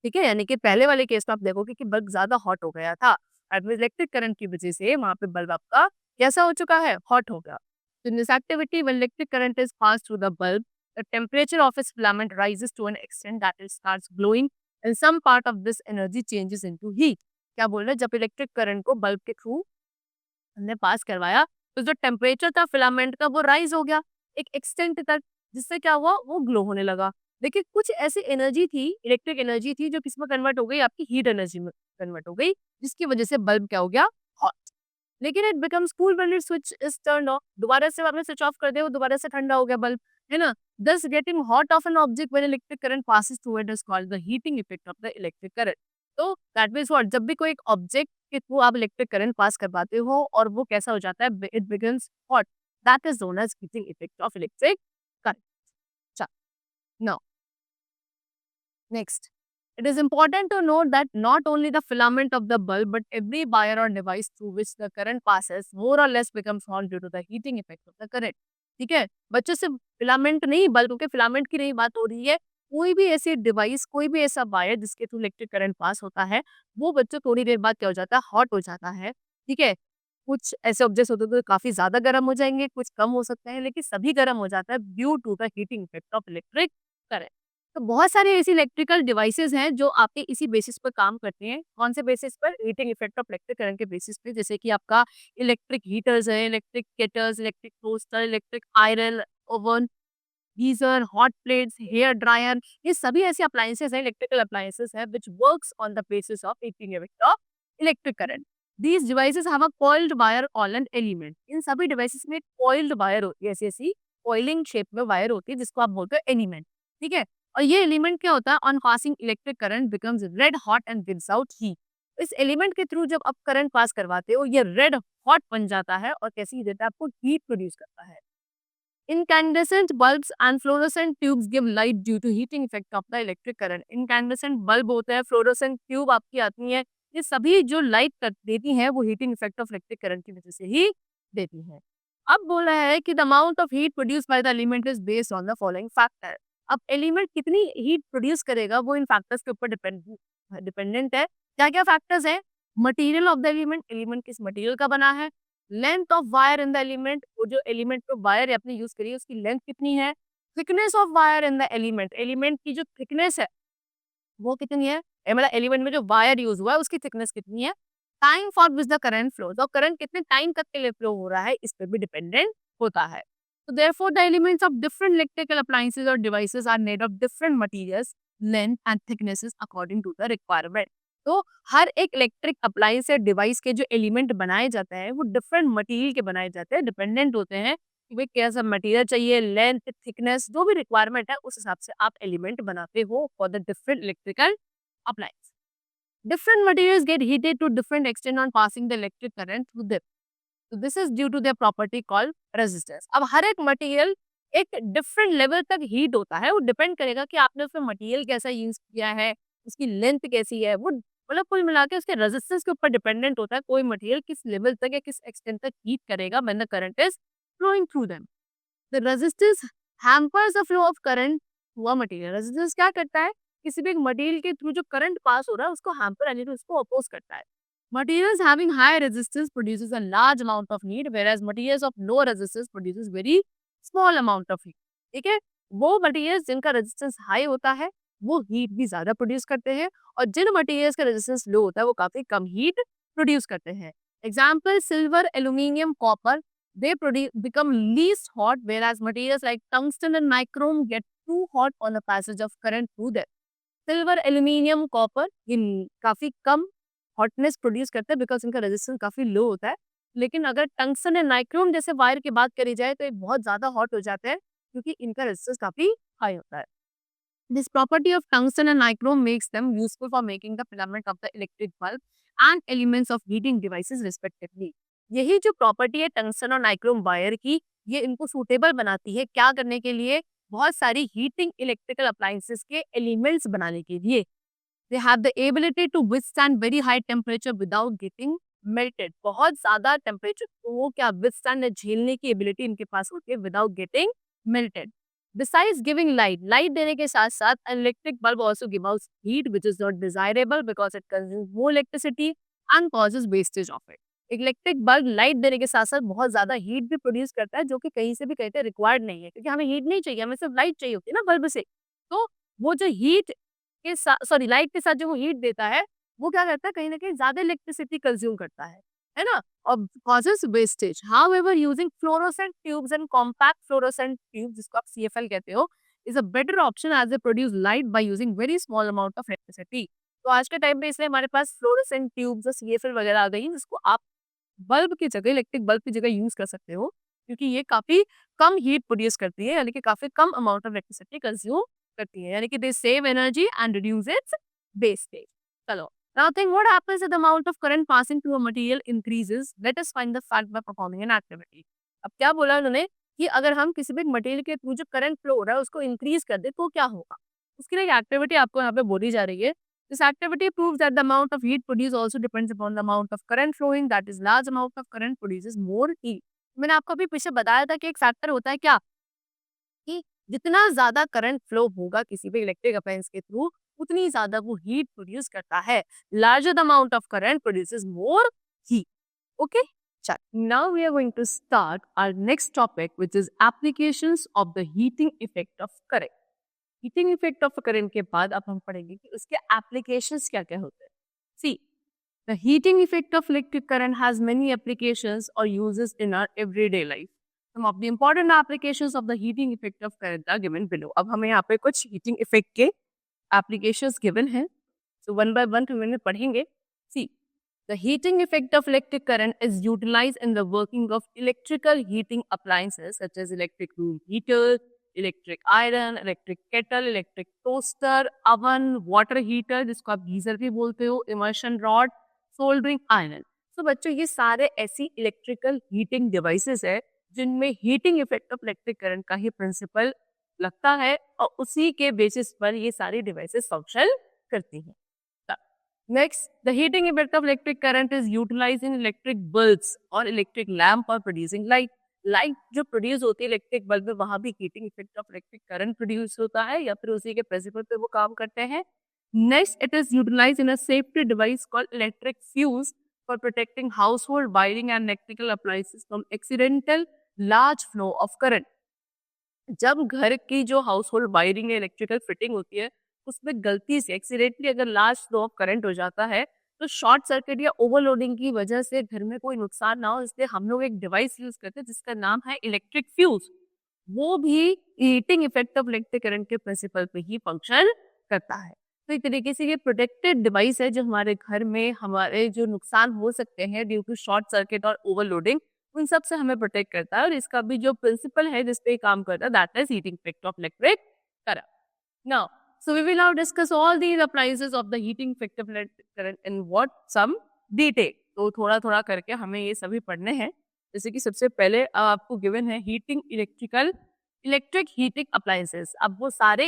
ठीक है, यानी कि पहले वाले केस में आप देखोगे कि बल्ब ज्यादा हॉट हो गया था, इलेक्ट्रिक करंट की वजह से वहां पे बल्ब आपका कैसा हो चुका है, हॉट हो गया। So in this activity, when electric current is passed through the bulb, the temperature of its filament rises to an extent that it starts glowing, and some part of this energy changes into heat. क्या बोल रहे हैं, जब electric current को bulb के through हमने पास करवाया, तो जो टेम्परेचर था फिलामेंट का वो राइज हो गया एक एक्सटेंट तक, जिससे क्या हुआ, वो ग्लो होने लगा। देखिए, कुछ ऐसी एनर्जी थी, इलेक्ट्रिक एनर्जी थी, जो किसमें कन्वर्ट हो गई, आपकी हीट एनर्जी में कन्वर्ट हो गई, जिसकी वजह से बल्ब क्या हो गया, हॉट। लेकिन it becomes cool when it switch is turned of. दोबारा से आपने स्विच ऑफ कर दिया, वो दोबारा से ठंडा हो गया बल्ब, है ना। दस getting hot of an object when electric current passes through it is called the heating effect of the electric current. तो दैट मींस व्हाट, जब भी कोई एक ऑब्जेक्ट के थ्रू आप इलेक्ट्रिक करंट पास करवाते हो और वो कैसा हो जाता है, it becomes hot, that is known as heating effect of electric current. चल, now next, it is important to note that not only the filament of the bulb but every wire or device through which the current passes more or less becomes hot due to the heating effect of the current. ठीक है, बच्चों से filament नहीं, bulb के filament की नहीं बात हो रही है। कोई भी ऐसी डिवाइस, कोई भी ऐसा वायर जिसके थ्रू इलेक्ट्रिक करंट पास होता है, वो बच्चों थोड़ी देर बाद क्या हो जाता है, हॉट हो जाता है। ठीक है, कुछ ऐसे ऑब्जेक्ट्स होते हैं तो काफी ज्यादा गर्म हो जाएंगे, कुछ कम हो सकते हैं, लेकिन सभी गर्म हो जाता है due to the heating effect of electric current. तो बहुत सारे ऐसी इलेक्ट्रिकल डिवाइसेस हैं जो आपके इसी बेसिस पर काम करते हैं। कौन से बेसिस पर? Heating effect of electric current के बेसिस पे। जैसे कि आपका इलेक्ट्रिक हीटर्स है, electric kettles, electric toaster, electric iron oven, geyser, hot plates, hair dryer, ये सभी ऐसे अप्लायंसेस हैं, इलेक्ट्रिकल अप्लायंसेस हैं which works on the basis of heating effect of electric current. These devices have a coiled wire on an element. इन सभी devices में coiled wire होती है, ऐसी ऐसी कॉइलिंग शेप में वायर होती है, जिसको आप बोलते हो एलिमेंट। ठीक है, और ये एलिमेंट क्या होता है, on passing electric current becomes red hot and gives out heat. इस एलिमेंट के थ्रू जब आप करंट पास करवाते हो, ये रेड हॉट बन जाता है और कैसी देता है, आपको हीट प्रोड्यूस करता है। Incandescent bulbs and fluorescent tubes give light due to heating effect of the electric current. Incandescent bulb होता है, fluorescent tube आपकी आती है, ये सभी जो लाइट देती हैं वो heating effect of electric current की वजह से ही देती हैं। अब बोला है कि the amount of heat produce by the element is based on the following factor. अब एलिमेंट कितनी हीट प्रोड्यूस करेगा वो इन फैक्टर्स के ऊपर डिपेंडेंट है। क्या क्या फैक्टर्स है? Material of the element, element किस मटेरियल का बना है। Length of wire in the element, वो जो एलिमेंट पे वायर आपने यूज करी है उसकी लेंथ कितनी है। Thickness of wire in the element, element की जो थिकनेस है वो कितनी है, मतलब एलिमेंट में जो वायर यूज हुआ है उसकी थिकनेस कितनी है, time for which the current flow, तो करंट कितने टाइम तक के लिए फ्लो हो रहा है इस पे भी डिपेंडेंट होता है। तो therefore the elements of different electrical appliances और devices are made of different materials, length and thicknesses according to the requirement. तो हर एक इलेक्ट्रिक अप्लायंस या डिवाइस के जो एलिमेंट बनाए जाते हैं वो डिफरेंट मटेरियल के बनाए जाते हैं, डिपेंडेंट होते हैं कि भाई कैसा मटेरियल चाहिए, लेंथ, थिकनेस, जो भी रिक्वायरमेंट है उस हिसाब से आप एलिमेंट बनाते हो for the different electrical appliance. Different materials get heated to different extent on passing the electric current through them. So this is due to their property called resistance. अब हर एक मटेरियल एक डिफरेंट लेवल तक heat होता है, वो depend करेगा कि आपने उसमें मटेरियल कैसा यूज किया है, उसकी लेंथ कैसी है, वो मतलब कुल मिला के उसके रेजिस्टेंस के ऊपर डिपेंडेंट होता है कोई मटेरियल किस लेवल तक या किस एक्सटेंट तक हीट करेगा when the current is flowing through them. The resistance hampers the flow of current हुआ मटेरियल। रेजिस्टेंस क्या करता है, किसी भी एक मटेरियल के थ्रू जो करंट पास हो रहा है उसको हैम्पर यानी कि उसको अपोज करता है। Materials having high resistance produces a large amount of heat, whereas materials of low resistance produces very small amount of heat. ठीक है, वो मटेरियल्स जिनका रेजिस्टेंस हाई होता है वो हीट भी ज्यादा प्रोड्यूस करते हैं, और जिन मटेरियल्स का रेजिस्टेंस लो होता है वो काफी कम हीट प्रोड्यूस करते हैं। Example silver, aluminium, copper, they become least hot, whereas materials like tungsten and nichrome get too hot on the passage of current through them. Silver, aluminium, copper ये काफी कम hotness produce करते हैं because इनका resistance काफी लो होता है। लेकिन अगर टंगस्टन एंड नाइक्रोम जैसे वायर की बात करी जाए तो ये बहुत ज्यादा हॉट हो जाते हैं क्योंकि इनका रेजिस्टेंस काफी हाई होता है। This property of tungsten and nichrome makes them useful for making the filament of the electric bulb and elements of heating devices respectively. यही जो प्रॉपर्टी है टंगस्टन और नाइक्रोम वायर की, ये इनको सूटेबल बनाती है क्या करने के लिए, बहुत सारी हीटिंग इलेक्ट्रिकल अप्लायंसेस के एलिमेंट्स बनाने के लिए। They have the ability to withstand very high temperature without getting melted. बहुत ज्यादा टेम्परेचर को क्या विथस्टैंड झेलने की एबिलिटी इनके पास होती है without getting melted. Besides giving light, light देने के साथ साथ an electric bulb also gives out heat which is not desirable because it consumes more electricity and causes wastage of it. एक इलेक्ट्रिक बल्ब लाइट देने के साथ साथ बहुत ज्यादा हीट भी प्रोड्यूस करता है जो कि कहीं से भी कहते हैं रिक्वायर्ड नहीं है, क्योंकि हमें हीट नहीं चाहिए, हमें सिर्फ लाइट चाहिए होती है ना बल्ब से। तो वो जो हीट के साथ, सॉरी, लाइट के साथ जो वो हीट देता है वो क्या करता है, कहीं ना कहीं ज्यादा इलेक्ट्रिसिटी कंज्यूम करता है ना, और causes wastage. However, using fluorescent tubes and compact fluorescent tubes, जिसको आप CFL कहते हो, is a better option as they produce light by using very small amount of electricity. तो आज के टाइम पे इसलिए हमारे पास fluorescent tubes और CFL वगैरह आ गई हैं जिसको आप बल्ब की जगह, इलेक्ट्रिक बल्ब की जगह यूज कर सकते हो, क्योंकि ये काफी कम हीट प्रोड्यूस करती है, यानी कि काफी कम अमाउंट ऑफ इलेक्ट्रिसिटी कंज्यूम करती है, यानी कि they save energy and reduce its wastage. चलो, now think what happens if the amount of current passing through a material increases. Let us find the fact by performing an activity. अब क्या बोला उन्होंने कि अगर हम किसी भी मटेरियल के थ्रू जो करंट फ्लो हो रहा है उसको इंक्रीज कर दे तो क्या होगा। उसके लिए एक्टिविटी आपको यहाँ पे बोली जा रही है। This activity proves that the amount of heat produced also depends upon the amount of current flowing. That is, large amount of current produces more heat. मैंने आपको अभी पीछे बताया था कि एक फैक्टर होता है क्या, कि जितना ज्यादा करंट फ्लो होगा किसी भी इलेक्ट्रिक अप्लायंस के थ्रू उतनी ज्यादा वो हीट प्रोड्यूस करता है। Larger the amount of current produces more heat. Okay, चल, now we are going to start our next topic which is applications of the heating effect of current. Heating effect of current के बाद अब हम पढ़ेंगे कि उसके applications क्या क्या होते हैं। See, the heating effect of electric current has many applications और uses in our everyday life. Some of the important applications of the heating effect of current are given below. अब हमें यहाँ पे कुछ heating effect के applications given हैं, so one by one हम इन्हें पढ़ेंगे। See, the heating effect of electric current is utilized in the working of electrical heating appliances such as electric room heater, electric iron, electric kettle, electric toaster, oven, water heater जिसको आप geyser भी बोलते हो, immersion rod, soldering iron। तो बच्चों ये सारे ऐसी इलेक्ट्रिकल हीटिंग डिवाइसेस है जिनमें heating effect of electric current का ही प्रिंसिपल लगता है और उसी के बेसिस पर ये सारी डिवाइसेस फंक्शन करती हैं। Next, the heating effect of electric current is utilized in electric bulbs और electric lamp for producing light. Light जो प्रोड्यूस होती है इलेक्ट्रिक बल्ब में वहां भी heating effect of electric current produce होता है या फिर उसी के प्रिंसिपल पे वो काम करते हैं। Next, it is utilized in a safety device called electric fuse for protecting household wiring and electrical appliances from accidental large flow of current. जब घर की जो हाउस होल्ड वायरिंग या इलेक्ट्रिकल फिटिंग होती है, उसमें गलती से एक्सीडेंटली अगर लार्ज फ्लो ऑफ करंट हो जाता है, तो शॉर्ट सर्किट या ओवरलोडिंग की वजह से घर में कोई नुकसान ना हो, इसलिए हम लोग एक डिवाइस यूज करते हैं जिसका नाम है इलेक्ट्रिक फ्यूज। वो भी heating effect of electric current के प्रिंसिपल पे ही फंक्शन करता है। तो एक तरीके से ये प्रोटेक्टेड डिवाइस है जो हमारे घर में हमारे जो नुकसान हो सकते हैं ड्यू टू शॉर्ट सर्किट और ओवरलोडिंग, उन सब से हमें प्रोटेक्ट करता है। और इसका भी जो प्रिंसिपल है जिस पे ये काम करता है, that is heating effect of electric current. Now, so we will now discuss all these appliances of the heating effect of electric current in what some detail। तो थोड़ा थोड़ा करके हमें ये सभी पढ़ने हैं। जैसे कि सबसे पहले आपको गिवन है हीटिंग इलेक्ट्रिक हीटिंग अप्लायंसेस। अब वो सारे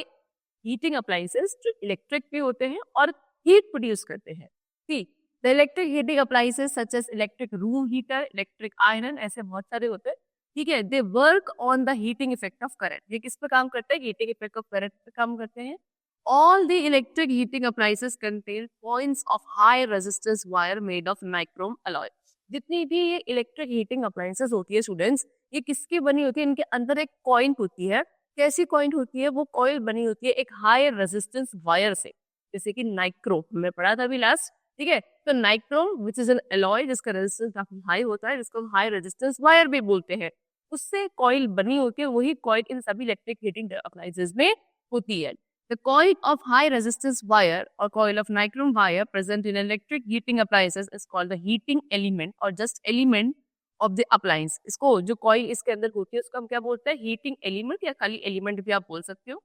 हीटिंग अप्लायंसेस जो इलेक्ट्रिक भी होते हैं और हीट प्रोड्यूस करते हैं। ठीक, the electric heating appliances such as electric room heater, electric iron, ऐसे बहुत सारे होते हैं। ठीक है, they work on the heating effect of current. ये किस पे काम करते हैं? हीटिंग इफेक्ट ऑफ करंट पे काम करते हैं। All the electric heating appliances contain points of high resistance wire made of nichrome alloy। जितनी भी ये इलेक्ट्रिक हीटिंग अप्लायंसेस होती है स्टूडेंट्स, ये किसकी बनी होती है? इनके अंदर एक कॉइल होती है। कैसी कॉइल होती है? वो कॉइल बनी होती है एक हाई रेजिस्टेंस वायर से, जैसे कि नाइक्रोम हमने पढ़ा था अभी लास्ट। ठीक है, तो nichrome which is an alloy जिसका रेजिस्टेंस काफी हाई होता है, जिसको हाई रेजिस्टेंस वायर भी बोलते हैं, उससे कॉइल बनी होती है। वही कॉइल इन सभी इलेक्ट्रिक हीटिंग अप्लायंसेस में होती है। The coil of high resistance wire or coil of nichrome wire present in electric heating appliances is called the heating element or just element of the appliance। इसको जो coil इसके अंदर होती है उसको हम क्या बोलते हैं? heating element या खाली element भी आप बोल सकते हो।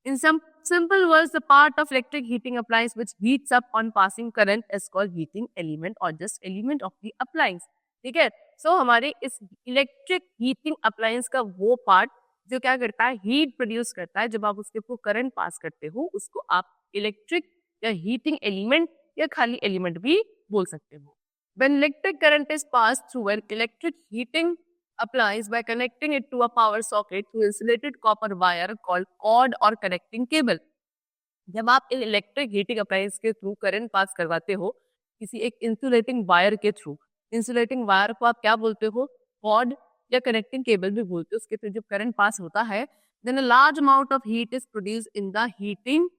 In some simple words, the part of electric heating appliance which heats up on passing current is called heating element or just element of the appliance। ठीक है, so हमारे इस इलेक्ट्रिक हीटिंग अप्लायंस का वो पार्ट जो क्या करता है? हीट प्रोड्यूस करता है। जब आप उसके ऊपर करंट पास करते हो उसको आप इलेक्ट्रिक या हीटिंग एलिमेंट या खाली एलिमेंट भी बोल सकते हो। When electric current is passed through an electric heating appliance by connecting it to a power socket through insulated copper wire called cord or connecting cable। जब आप इलेक्ट्रिक हीटिंग अप्लायंस के through current pass करवाते हो किसी एक insulating wire के through, insulating wire को आप क्या बोलते हो? कॉर्ड या कनेक्टिंग केबल भी बोलते हो। उसके थ्रू जब करंट पास होता है, then a large amount of heat is produce in the heating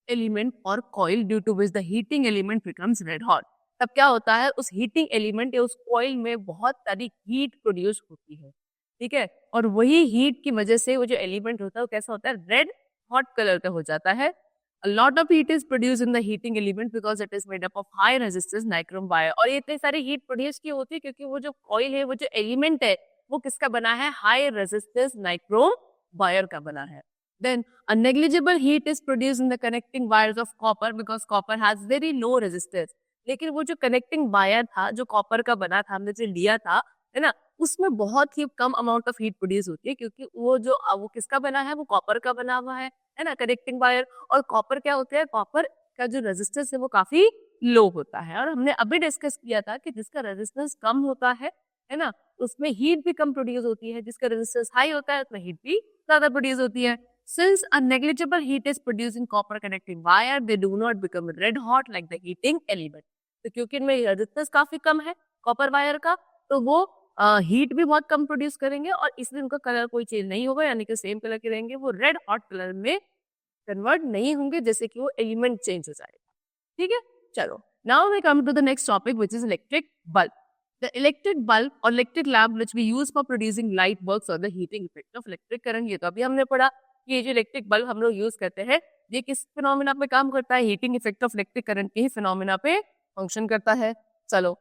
element और coil due to which the heating element becomes red hot. तब क्या होता है? उस हीटिंग एलिमेंट या उस कॉइल में बहुत सारी हीट प्रोड्यूस होती है। ठीक है, और वही हीट की वजह से वो जो एलिमेंट होता है वो कैसा होता है? रेड हॉट कलर का हो जाता है। A lot of heat is produced in the heating element because it is made up of high resistance nichrome wire। और ये इतनी सारी हीट प्रोड्यूस की होती है क्योंकि वो जो कॉइल है, वो जो एलिमेंट है, वो किसका बना है? हाई रेजिस्टेंस नाइक्रोम वायर का बना है। Then a negligible heat is produced in the connecting wires of copper because copper has very low resistance। लेकिन वो जो कनेक्टिंग वायर था, जो कॉपर का बना था, हमने जो लिया था, है ना, उसमें बहुत ही कम अमाउंट ऑफ हीट प्रोड्यूस होती है क्योंकि वो किसका बना है? वो कॉपर का बना हुआ है ना, कनेक्टिंग वायर। और कॉपर क्या होता है? कॉपर का जो रेजिस्टेंस है वो काफी लो होता है। और हमने अभी डिस्कस किया था कि जिसका रेजिस्टेंस कम होता है ना, उसमें हीट भी कम प्रोड्यूस होती है। जिसका रेजिस्टेंस हाई होता है उसमें हीट भी ज्यादा प्रोड्यूस होती है। Since a negligible heat is produced in copper connecting wire, they do not become red hot like the heating element। तो क्योंकि इनमें रेजिस्टेंस काफी कम है कॉपर वायर का, तो वो हीट भी बहुत कम प्रोड्यूस करेंगे और इसलिए उनका कलर कोई चेंज नहीं होगा, यानी कि सेम कलर के रहेंगे। वो रेड हॉट कलर में कन्वर्ट नहीं होंगे जैसे कि वो एलिमेंट चेंज हो जाएगा। ठीक है, चलो now we come to the next topic which is electric bulb. The electric bulb और electric lamp which we use for producing light works on the heating effect of electric current. ये तो अभी हमने पढ़ा कि ये जो इलेक्ट्रिक बल्ब हम लोग यूज करते हैं ये किस फिनोमिना पे काम करता है? Heating effect of electric current के ही फिनोमिना पे फंक्शन करता है। चलो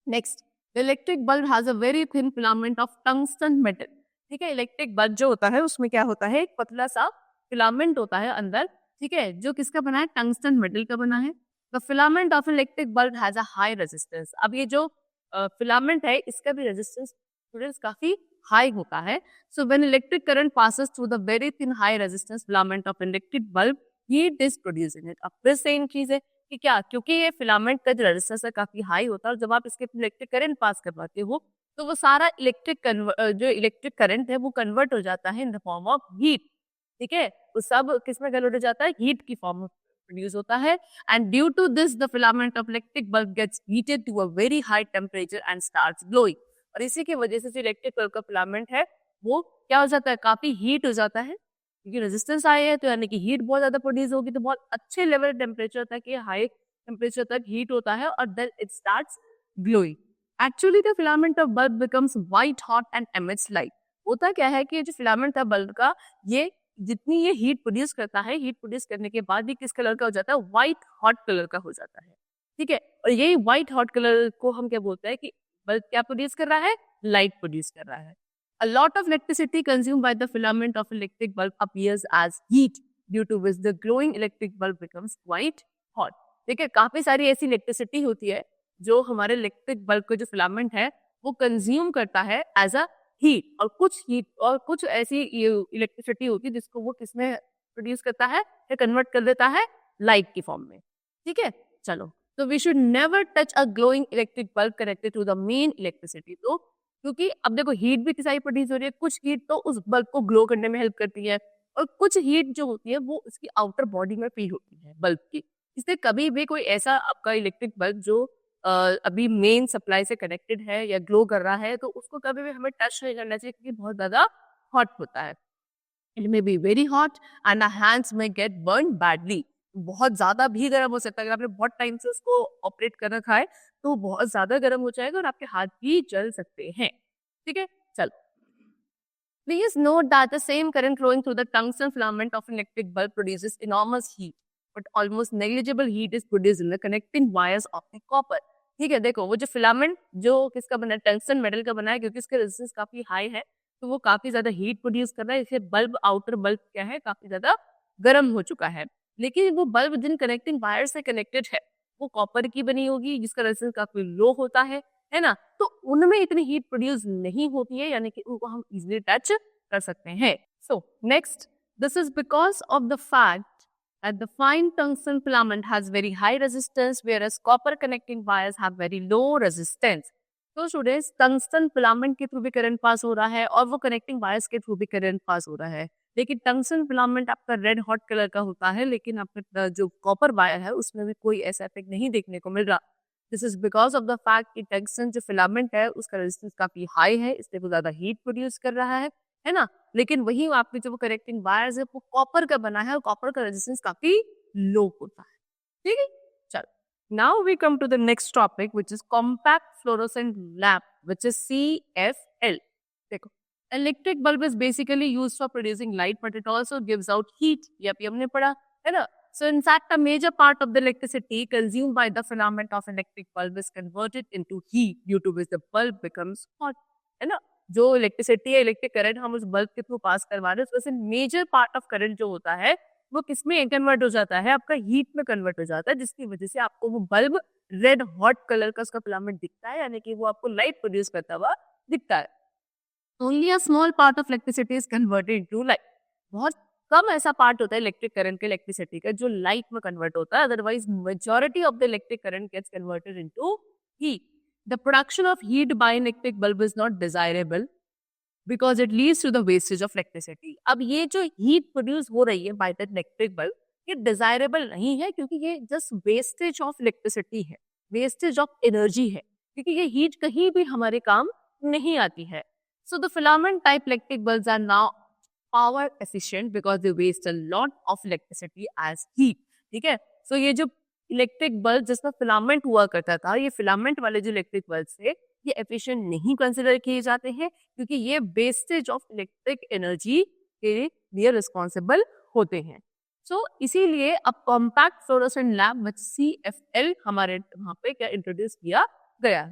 next, the electric bulb has a very thin filament of tungsten metal. ठीक है, इलेक्ट्रिक बल्ब जो होता है उसमें क्या होता है? एक पतला सा फिलामेंट होता है अंदर। ठीक है, जो किसका बना है? टंगस्टन मेटल का बना है। The filament of electric bulb has a high resistance. अब ये जो फिलामेंट है इसका भी रेजिस्टेंस स्टूडेंट्स काफी हाई होता है। So when electric current passes through the very thin high resistance filament of electric bulb, heat is produced in it. अब फिर सेम चीज है कि क्या, क्योंकि ये फिलामेंट का जो रेजिस्टेंस है काफी हाई होता है और जब आप इसके इलेक्ट्रिक करंट पास करवाते हो तो वो सारा जो इलेक्ट्रिक करंट है वो कन्वर्ट हो जाता है in the form of heat. ठीक है, वो सब किसमें कन्वर्ट हो जाता है? हीट की फॉर्म में प्रोड्यूस होता है। And due to this the filament of electric bulb gets heated to a very high temperature and starts glowing. और इसी की वजह से जो इलेक्ट्रिक बल्ब का फिलामेंट है वो क्या हो जाता है, काफी हीट हो जाता है, क्योंकि रेजिस्टेंस हाई है तो यानी कि हीट बहुत ज्यादा प्रोड्यूस होगी, तो बहुत अच्छे लेवल टेम्परेचर तक, ये हाई टेम्परेचर तक हीट होता है और then it starts glowing. Actually the filament of bulb becomes white hot and emits light. होता क्या है कि ये जो फिलामेंट है बल्ब का, ये जितनी ये हीट प्रोड्यूस करता है, हीट प्रोड्यूस करने के बाद ये किस कलर का हो जाता है, व्हाइट हॉट कलर का हो जाता है. ठीक है, और यही व्हाइट हॉट कलर को हम क्या बोलते हैं कि बल्ब क्या प्रोड्यूस कर रहा है, लाइट प्रोड्यूस कर रहा है. A lot of electricity consumed by the filament of electric bulb appears as heat, due to which the glowing electric bulb becomes quite hot. ठीक है, काफी सारी ऐसी इलेक्ट्रिसिटी होती है जो हमारे इलेक्ट्रिक बल्ब का जो फिलामेंट है वो कंज्यूम करता है एज अ हीट, और कुछ हीट और कुछ ऐसी इलेक्ट्रिसिटी होती है जिसको वो किसमें प्रोड्यूस करता है या कन्वर्ट कर देता है लाइट की फॉर्म में. ठीक है, चलो, तो we should never touch a glowing electric bulb connected to the main electricity. तो क्योंकि अब देखो हीट भी किसी प्रोड्यूस हो रही है, कुछ हीट तो उस बल्ब को ग्लो करने में हेल्प करती है और कुछ हीट जो होती है वो उसकी आउटर बॉडी में फील होती है बल्ब की. इसलिए कभी भी कोई ऐसा आपका इलेक्ट्रिक बल्ब जो अभी मेन सप्लाई से कनेक्टेड है या ग्लो कर रहा है, तो उसको कभी भी हमें टच नहीं करना चाहिए क्योंकि बहुत ज्यादा हॉट होता है. It may be very hot and our hands may get burn badly. बहुत ज्यादा भी गर्म हो सकता है, अगर आपने बहुत टाइम से उसको ऑपरेट कर रखा है तो बहुत ज्यादा गर्म हो जाएगा और आपके हाथ भी जल सकते हैं. ठीक है, चलो. Please note that the same current flowing through the tungsten filament of an electric bulb produces enormous heat, but almost negligible heat is produced in the connecting wires of the copper. ठीक है, देखो वो जो filament जो किसका बना है, tungsten metal का बना है, क्योंकि इसका रेजिस्टेंस काफी हाई है तो वो काफी ज्यादा हीट प्रोड्यूस कर रहा है, इसलिए बल्ब आउटर बल्ब क्या है, काफी ज्यादा गर्म हो चुका है. लेकिन वो बल्ब जिन कनेक्टिंग वायर से कनेक्टेड है वो कॉपर की बनी होगी जिसका रेजिस्टेंस काफी लो होता है ना, तो उनमें इतनी हीट प्रोड्यूस नहीं होती है, यानी कि उनको हम इजीली टच कर सकते हैं. So next, this is because of the fact that the fine tungsten filament has very high resistance, whereas copper connecting wires have very low resistance. तो स्टूडेंट्स, टंगस्टन फिलामेंट के थ्रू भी current pass हो रहा है और वो connecting wires के through भी करंट पास हो रहा है, लेकिन टंगस्टन फिलामेंट आपका रेड हॉट कलर का होता है, लेकिन आपका जो कॉपर वायर है उसमें भी कोई ऐसा इफेक्ट नहीं देखने को मिल रहा. This is because of the fact कि टंगस्टन जो फिलामेंट है उसका रेजिस्टेंस काफी हाई है, इसलिए वो ज्यादा हीट प्रोड्यूस कर रहा है ना. लेकिन वही आपके जो कनेक्टिंग वायर्स है वो कॉपर का बना है और कॉपर का रेजिस्टेंस काफी लो होता है. ठीक है, चलो. Now we come to the next topic which is compact fluorescent lamp which is CFL. देखो, electric bulb is basically used for producing light but it also gives out heat. ये अभी हमने पढ़ा है ना. So in fact, a major part of the electricity consumed by the filament of electric bulb is converted into heat, due to which the bulb becomes hot. है ना, जो electricity है, इलेक्ट्रिक करंट हम उस बल्ब के through pass करवा रहे हैं, उसमें से मेजर पार्ट ऑफ करंट जो होता है वो किसमें कन्वर्ट हो जाता है, आपका हीट में कन्वर्ट हो जाता है, जिसकी वजह से आपको वो बल्ब रेड हॉट कलर का उसका फिलामेंट दिखता है, यानी कि वो आपको लाइट प्रोड्यूस करता हुआ दिखता है. Only a small part of electricity is converted into light. बहुत कम ऐसा पार्ट होता है इलेक्ट्रिक करंट का, इलेक्ट्रिसिटी का, जो लाइट में कन्वर्ट होता है. Otherwise majority of the electric current gets converted into heat. The production of heat by an electric bulb is not desirable because it leads to the wastage of electricity. अब ये जो heat produce हो रही है by the electric bulb, ये desirable नहीं है क्योंकि ये जस्ट वेस्टेज ऑफ इलेक्ट्रिसिटी है, वेस्टेज ऑफ एनर्जी है, क्योंकि ये हीट कहीं भी हमारे काम नहीं आती है. So the filament type electric bulbs are now power efficient because they waste a lot of electricity as heat. ठीक है, so ये जो इलेक्ट्रिक बल्ब जिसमें फिलामेंट हुआ करता था, ये फिलामेंट वाले जो इलेक्ट्रिक बल्ब थे ये एफिशिएंट नहीं कंसिडर किए जाते हैं क्योंकि ये वेस्टेज ऑफ इलेक्ट्रिक एनर्जी के लिए रिस्पॉन्सिबल होते हैं. सो इसीलिए अब compact fluorescent lamp with CFL हमारे वहां पे क्या इंट्रोड्यूस किया गया.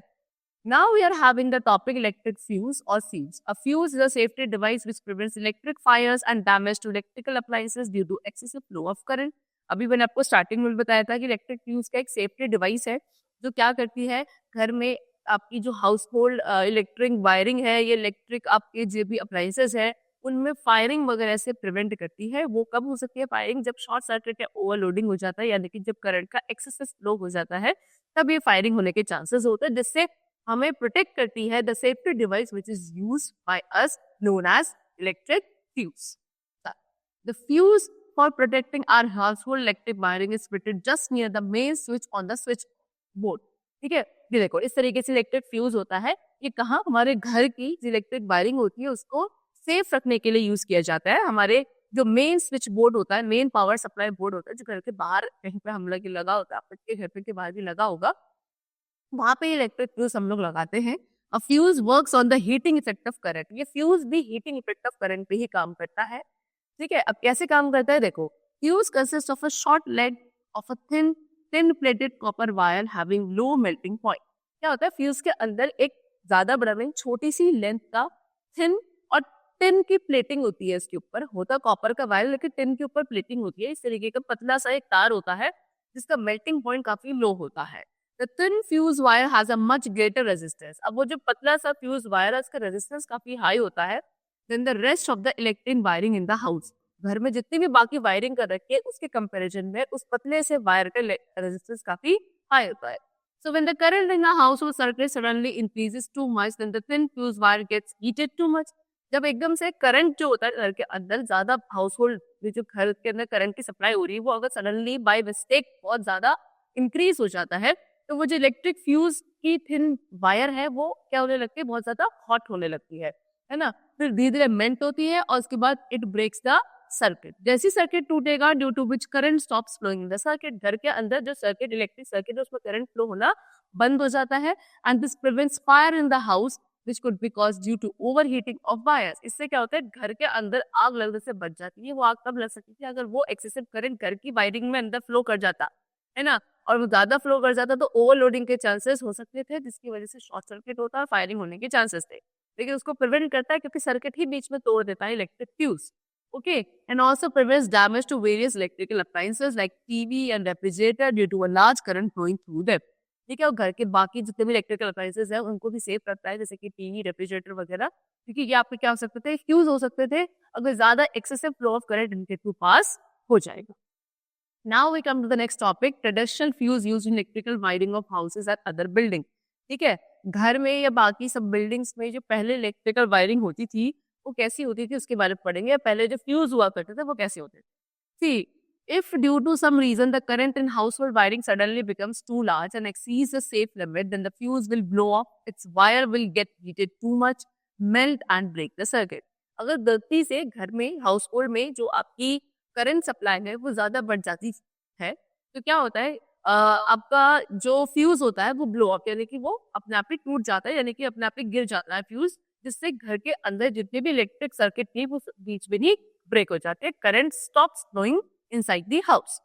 Now we are having the topic electric fuse or fuse. A fuse is a safety device which prevents electric fires and damage to electrical appliances due to excessive flow of current. अभी मैंने आपको starting में बताया था कि electric fuse का एक safety device है जो क्या करती है, घर में आपकी जो हाउस होल्ड इलेक्ट्रिक वायरिंग है, ये इलेक्ट्रिक आपके जो भी अप्लायंसेस है उनमें फायरिंग वगैरह से प्रिवेंट करती है. वो कब हो सकती है फायरिंग, जब शॉर्ट सर्किट या ओवरलोडिंग हो जाता है, यानी कि जब करंट का एक्सेसिव फ्लो हो जाता है तब ये फायरिंग होने के चांसेस होते हैं, जिससे हमें प्रोटेक्ट करती है the safety device which is used by us known as electric fuse. The fuse for protecting our household electric wiring is fitted just near the main switch on the switch board. ठीक है, ये देखो इस तरीके से electric fuse होता है. ये कहाँ, हमारे घर की जो इलेक्ट्रिक वायरिंग होती है उसको सेफ रखने के लिए यूज किया जाता है। हमारे जो मेन स्विच बोर्ड होता है, मेन पावर सप्लाई बोर्ड होता है, जो घर के बाहर कहीं पे हम लोग लगा होता है, आपके घर पे के बाहर भी लगा होगा, वहां पे इलेक्ट्रिक फ्यूज हम लोग लगाते हैं। अ fuse works on the heating effect of current. ये फ्यूज भी हीटिंग इफेक्ट ऑफ करंट पे ही काम करता है। ठीक है, अब कैसे काम करता है देखो। Fuse consist of a short leg of a thin plated copper wire having low melting point. क्या होता है, फ्यूज के अंदर एक ज्यादा बड़ा नहीं, छोटी सी लेंथ का थिन और टिन की प्लेटिंग होती है। इसके ऊपर होता कॉपर का वायर, लेकिन टिन के ऊपर प्लेटिंग होती है। इस तरीके का पतला सा एक तार होता है जिसका मेल्टिंग पॉइंट काफी लो होता है। The thin fuse wire has a much greater resistance. अब वो जो पतला सा फ्यूज वायर है उसका रेजिस्टेंस काफी हाई होता है than the rest of the electric wiring in the house. घर में जितनी भी बाकी वायरिंग कर रखी है उसके कंपैरिजन में उस पतले से वायर का रेजिस्टेंस काफी हाई होता है। So when the current in the household circuit suddenly increases too much, then the thin fuse wire gets heated too much. जब एकदम से करंट जो होता है घर के अंदर ज्यादा, हाउसहोल्ड जो घर के अंदर करंट की सप्लाई हो रही है वो अगर सडनली बाय मिस्टेक बहुत ज्यादा इंक्रीज हो जाता है, तो वो जो इलेक्ट्रिक फ्यूज की थिन वायर है वो क्या होने लगती है, बहुत ज्यादा हॉट होने लगती है ना। फिर धीरे धीरे मेल्ट होती है और उसके बाद इट ब्रेक्स द सर्किट। जैसी सर्किट टूटेगा due to which current stops flowing in the circuit, घर के अंदर जो सर्किट इलेक्ट्रिक सर्किट है उसमें करंट फ्लो होना बंद हो जाता है। And this prevents fire in the house which could be cause due to over heating of wires. इससे क्या होता है, घर के अंदर आग लगने से बच जाती है। वो आग कब लग सकती थी, अगर वो एक्सेसिव करंट घर की वायरिंग में अंदर फ्लो कर जाता है ना, और वो ज्यादा फ्लो कर जाता तो ओवरलोडिंग के चांसेस हो सकते थे, जिसकी वजह से शॉर्ट सर्किट होता है, फायरिंग होने के चांसेस थे। लेकिन उसको प्रिवेंट करता है क्योंकि सर्किट ही बीच में तोड़ देता है electric fuse. Okay, and also prevents damage to various electrical appliances like TV and refrigerator due to a large current flowing through them. ठीक है, और घर के बाकी जितने भी इलेक्ट्रिकल अप्लायंसेस हैं उनको भी सेव करता है, जैसे कि टीवी, रेफ्रिजरेटर वगैरह, क्योंकि ये आपके क्या हो सकते थे, फ्यूज हो सकते थे अगर ज्यादा एक्सेसिव फ्लो ऑफ करंट इनके थ्रू पास हो जाएगा। Now we come to the next topic, traditional fuse used in electrical wiring of houses and other building. ठीक है, घर में या बाकी सब बिल्डिंग्स में जो पहले इलेक्ट्रिकल वायरिंग होती थी वो कैसी होती थी उसके बारे में पढ़ेंगे। पहले जो फ्यूज हुआ करते थे वो कैसे होते थे। See, if due to some reason the current in household wiring suddenly becomes too large and exceeds the safe limit, then the fuse will blow up, its wire will get heated too much, melt and break the circuit. अगर गलती से घर में, household में जो आपकी current supply है वो ज्यादा बढ़ जाती है, तो क्या होता है, आपका जो फ्यूज होता है वो ब्लो अप, यानी कि वो अपने आप ही टूट जाता है, यानी कि अपने आप ही गिर जाता है फ्यूज, जिससे घर के अंदर जितने भी इलेक्ट्रिक सर्किट थी वो बीच में ही ब्रेक हो जाते हैं। Current stops flowing inside the house.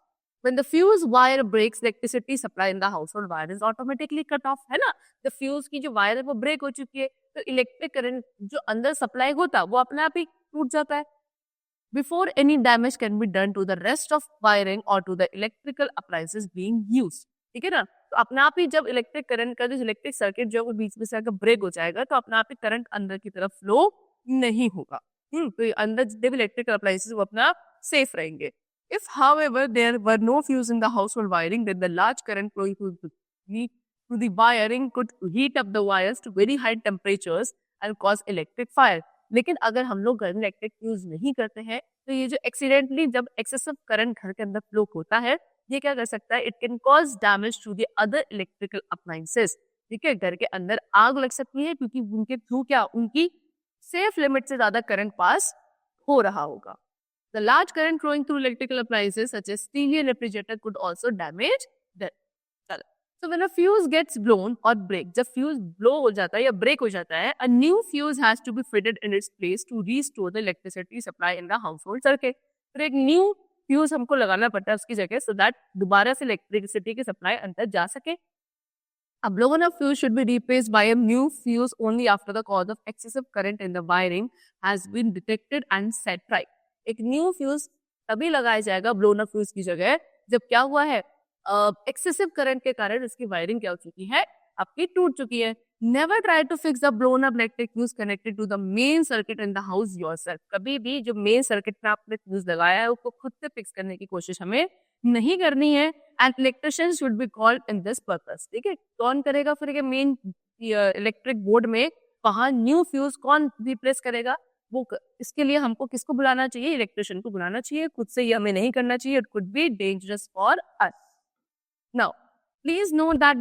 When the fuse wire breaks, electricity supply in the household wire is automatically cut off, है ना। the fuse की जो वायर है वो ब्रेक हो चुकी है, तो इलेक्ट्रिक करंट जो अंदर सप्लाई होता वो अपने आप ही टूट जाता है। Before any damage can be done to the rest of wiring or to the electrical appliances being used. ठीक है ना, तो अपने आप ही जब इलेक्ट्रिक करंट का जो इलेक्ट्रिक सर्किट जो है वो बीच में से अगर ब्रेक हो जाएगा तो अपने आप ही करंट अंदर की तरफ फ्लो नहीं होगा। तो ये अंदर जितने भी इलेक्ट्रिकल अप्लायंसेस वो अपना सेफ रहेंगे। If however there were no fuse in the household wiring, then the large current flowing through the wiring could heat up the wires to very high temperatures and cause electric fire. लेकिन अगर हम लोग घर में electric use नहीं करते हैं तो ये जो एक्सीडेंटली जब एक्सेसिव करंट घर के अंदर फ्लो होता है ये क्या कर सकता है, it can cause damage to the other electrical appliances. ठीक है, घर के अंदर आग लग सकती है क्योंकि उनके थ्रू क्या, उनकी सेफ लिमिट से ज्यादा करंट पास हो रहा होगा। The large current flowing through electrical appliances such as TV and refrigerator could also damage them. चलो, so when a fuse gets blown or break, जब fuse blow हो जाता है या break हो जाता है, a new fuse has to be fitted in its place to restore the electricity supply in the household circuit. फिर एक new fuse हमको लगाना पड़ता है उसकी जगह, so that दोबारा से electricity की supply अंदर जा सके। A blown up fuse should be replaced by a new fuse only after the cause of excessive current in the wiring has been detected and set right. एक new fuse तभी लगाया जाएगा blown up fuse की जगह जब क्या हुआ है, एक्सेसिव करंट के कारण उसकी वायरिंग क्या हो चुकी है, आपकी टूट चुकी है। Never try to fix the blown up electric fuse connected to the main circuit in the house yourself. कभी भी जो मेन सर्किट में आपने फ्यूज लगाया है उसको खुद से फिक्स करने की कोशिश हमें नहीं करनी है। And electrician should be called in this purpose. ठीक है, कौन करेगा फिर मेन इलेक्ट्रिक बोर्ड में कहाँ न्यू फ्यूज कौन रिप्लेस करेगा, वो इसके लिए हमको किसको बुलाना चाहिए, इलेक्ट्रिशियन को बुलाना चाहिए। खुद से ये हमें नहीं करना चाहिए, it could be dangerous for us. Now please note that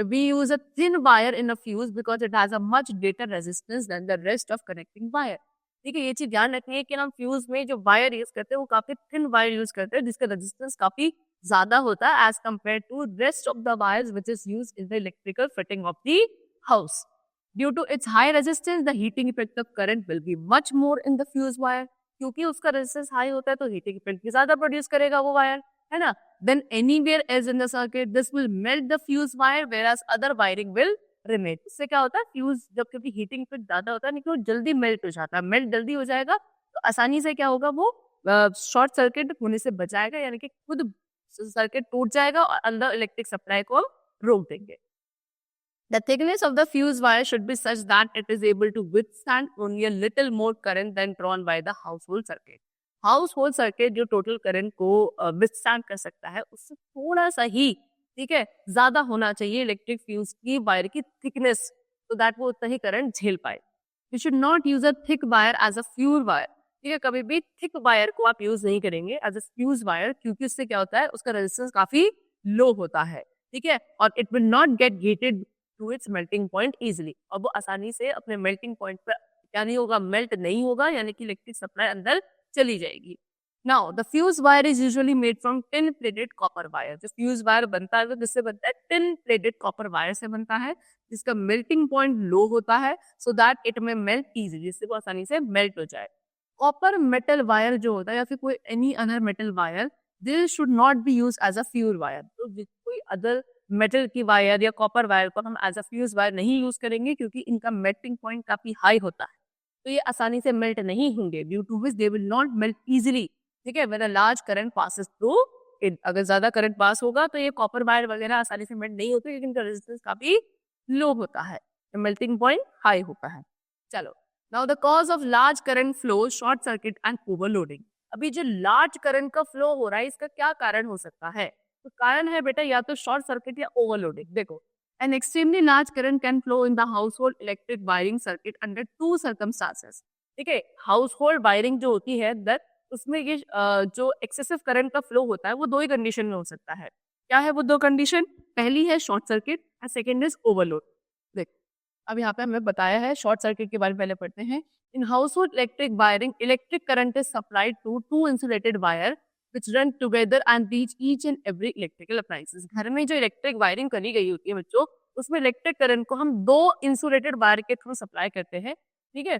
we use a thin wire in a fuse because it has a much greater resistance than the rest of connecting wire. ठीक है, ये चीज ध्यान रखनी है कि हम fuse में जो वायर यूज करते हैं वो काफी थिन वायर यूज करते हैं जिसका रेजिस्टेंस काफी ज्यादा होता है as compare to rest of the wires which is use in the electrical fitting of the house. Due to its high resistance the heating effect of current will be much more in the fuse wire. क्योंकि उसका resistance high होता है तो heating effect भी ज्यादा produce करेगा वो wire, है ना. Then anywhere else in the circuit, this will melt the fuse wire, whereas other wiring will remain. इससे क्या होता है, फ्यूज जब कभी हीटिंग इफेक्ट ज्यादा होता है, नहीं तो जल्दी मेल्ट हो जाता है. मेल्ट जल्दी हो जाएगा तो आसानी से क्या होगा, वो शॉर्ट सर्किट होने से बचाएगा, यानी कि खुद सर्किट टूट जाएगा और अंदर इलेक्ट्रिक सप्लाई को हम रोक देंगे. The thickness of the fuse wire should be such that it is able to withstand only a little more current than drawn by the household circuit. House hold circuit जो total current को withstand कर सकता है उससे थोड़ा सा ही, ठीक है, ज्यादा होना चाहिए इलेक्ट्रिक फ्यूज की वायर की थिकनेस, सो दैट वो उतना ही करंट झेल पाए. You should not use a thick wire as a fuse wire. ठीक है, कभी भी थिक वायर को आप यूज नहीं करेंगे एज अ फ्यूज वायर, क्योंकि उससे क्या होता है, उसका रेजिस्टेंस काफी लो होता है. ठीक है, और it will not get heated to its melting point easily, और वो आसानी से अपने मेल्टिंग पॉइंट पर क्या नहीं होगा, मेल्ट नहीं होगा, यानी कि इलेक्ट्रिक सप्लाई अंदर चली जाएगी. Now the fuse wire is usually made from tin plated copper wire. जो फ्यूज वायर बनता है वो जिससे बनता है, टिन प्लेटेड कॉपर वायर से बनता है, जिसका मेल्टिंग पॉइंट लो होता है सो दैट इट में मेल्ट इजीली, जिससे वो आसानी से मेल्ट हो जाए. कॉपर मेटल वायर जो होता है या फिर कोई any other metal wire, this should not be use as a fuse wire. तो कोई अदर मेटल की वायर या कॉपर वायर को हम एज अ फ्यूज वायर नहीं यूज करेंगे, क्योंकि इनका मेल्टिंग पॉइंट काफी हाई होता है, तो ये आसानी से मेल्ट नहीं होंगे, due to which they will not melt easily. ठीक है, when a large current passes through it. अगर ज्यादा करंट पास होगा तो ये कॉपर वायर वगैरह आसानी से मेल्ट नहीं होते, क्योंकि इनका रेजिस्टेंस काफी लो होता है, मेल्टिंग पॉइंट हाई होता है. चलो, now the cause of large current flow, short circuit and overloading. अभी जो लार्ज करंट का फ्लो हो रहा है इसका क्या कारण हो सकता है, तो कारण है बेटा या तो शॉर्ट सर्किट या ओवरलोडिंग. देखो, an extremely large current can flow in the household electric wiring circuit under two circumstances. ठीक है, हाउसहोल्ड वायरिंग जो होती है दैट, उसमें ये जो एक्सेसिव करंट का फ्लो होता है वो दो ही कंडीशन में हो सकता है. क्या है वो दो कंडीशन, पहली है short circuit and second is overload. देख, अब यहाँ पे हमें बताया है शॉर्ट सर्किट के बारे में, पहले पढ़ते हैं. In household electric wiring, electric current is supplied to two insulated wire which run together and reach each and every electrical appliances. घर में जो इलेक्ट्रिक वायरिंग करी गई होती है बच्चों, उसमें इलेक्ट्रिक करंट को हम दो इंसुलेटेड वायर के थ्रू सप्लाई करते हैं. ठीक है,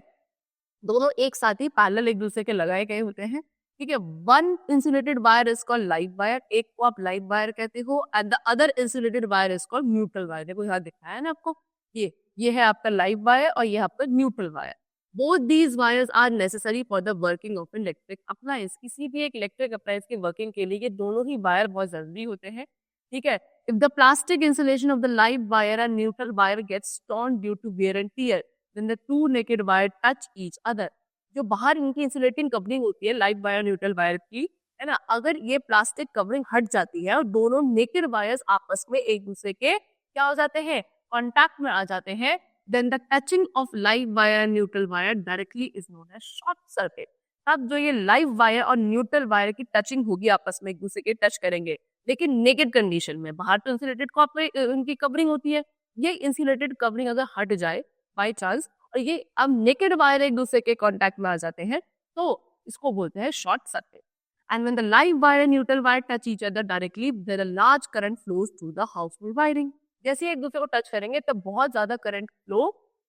दोनों एक साथ ही पैरेलल एक दूसरे के लगाए गए होते हैं. ठीक है, one insulated wire is called live wire, एक को आप लाइव वायर कहते हो, and the other insulated wire is called neutral wire. देखो यहाँ दिखाया है ना आपको, ये है आपका लाइव वायर और ये आपका neutral wire. Both these wires are necessary for the working of electric appliance. किसी भी एक इलेक्ट्रिक अप्लायंस की वर्किंग के लिए ये दोनों ही वायर बहुत जरूरी होते हैं. ठीक है, if the plastic insulation of the live wire and neutral wire gets torn due to wear and tear, then the two naked wire touch each other. जो बाहर इनकी इंसुलेटिंग कवरिंग होती है लाइव वायर न्यूट्रल वायर की, है ना, अगर ये प्लास्टिक कवरिंग हट जाती है और दोनों नेकेड वायर्स आपस में एक दूसरे के क्या हो जाते हैं, कॉन्टैक्ट में आ जाते हैं, then the touching of live wire and neutral wire directly is known as short circuit. अब जो ये लाइव वायर और न्यूट्रल वायर की टचिंग होगी, आपस में एक दूसरे के टच करेंगे, लेकिन नेकेड कंडीशन में. बाहर तो इंसुलेटेड उनकी कवरिंग होती है, ये इंसुलेटेड कवरिंग अगर हट जाए बाय चांस और ये अब नेकेड वायर एक दूसरे के कांटेक्ट में आ जाते हैं, तो इसको बोलते हैं short circuit. And when the live wire and neutral wire touch each other directly, then a large current flows through the household wiring. जैसे एक दूसरे को टच करेंगे तब बहुत ज्यादा करंट फ्लो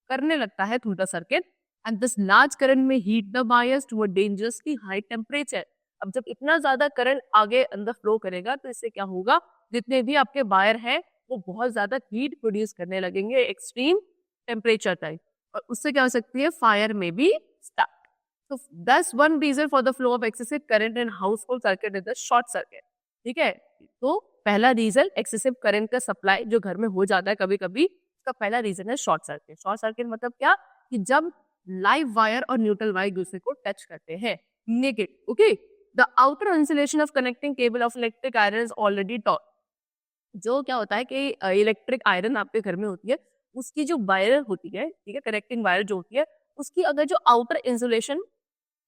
करने लगता है through the circuit, and this large current may heat the wires to a dangerously high temperature. अब जब इतना ज्यादा करंट आगे अंदर फ्लो करेगा तो इससे क्या होगा, जितने भी आपके वायर हैं वो बहुत ज्यादा हीट प्रोड्यूस करने लगेंगे एक्सट्रीम टेम्परेचर तक, और उससे क्या हो सकती है, फायर में भी start. So that's one reason for the flow of excessive current in household circuit is the short circuit. ठीक है, तो पहला रीजन एक्सेसिव करंट का सप्लाई जो घर में हो जाता है कभी कभी, उसका पहला रीजन है शॉर्ट सर्किट. शॉर्ट सर्किट मतलब क्या, कि जब लाइव वायर और न्यूट्रल वायर दूसरे को टच करते हैं naked. Okay, the outer insulation of connecting cable of electric iron is already टॉट. जो क्या होता है कि इलेक्ट्रिक आयरन आपके घर में होती है, उसकी जो वायर होती है, ठीक है, कनेक्टिंग वायर जो होती है, उसकी अगर जो आउटर इंसुलेशन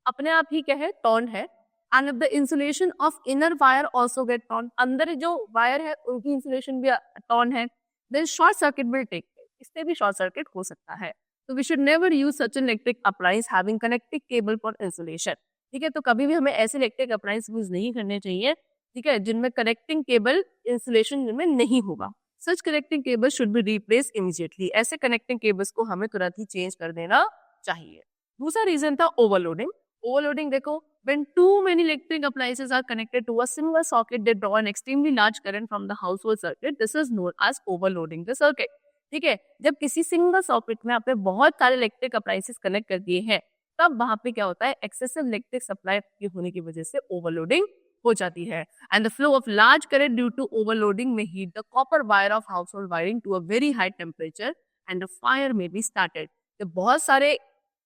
अपने आप ही क्या है, टॉर्न है, and the insulation of inner wire also get torn, अंदर जो वायर है उनकी इंसुलेशन भी टॉर्न है, then short circuit will take place. इससे भी शॉर्ट सर्किट हो सकता है. तो we should never use such an electric appliance having connecting cable for insulation. ठीक है, तो कभी भी हमें ऐसे इलेक्ट्रिक अप्लायंस यूज नहीं करने चाहिए, ठीक है, जिनमें कनेक्टिंग केबल इंसुलेशन में नहीं होगा। Such connecting cable should be replace immediately. ऐसे कनेक्टिंग केबल्स को हमें तुरंत ही चेंज कर देना चाहिए। दूसरा रीजन था ओवरलोडिंग। ओवरलोडिंग देखो, when too many electric appliances are connected to a single socket, they draw an extremely large current from the household circuit. This is known as overloading the circuit. ठीक है, जब किसी single socket में आपने बहुत सारे electric appliances connect कर दिए हैं, तब वहां पे क्या होता है, एक्सेसिव इलेक्ट्रिक सप्लाई होने की वजह से ओवरलोडिंग हो जाती है। And the flow of large current due to overloading may heat the copper wire of household wiring to a very high temperature and the fire may be started. जब बहुत सारे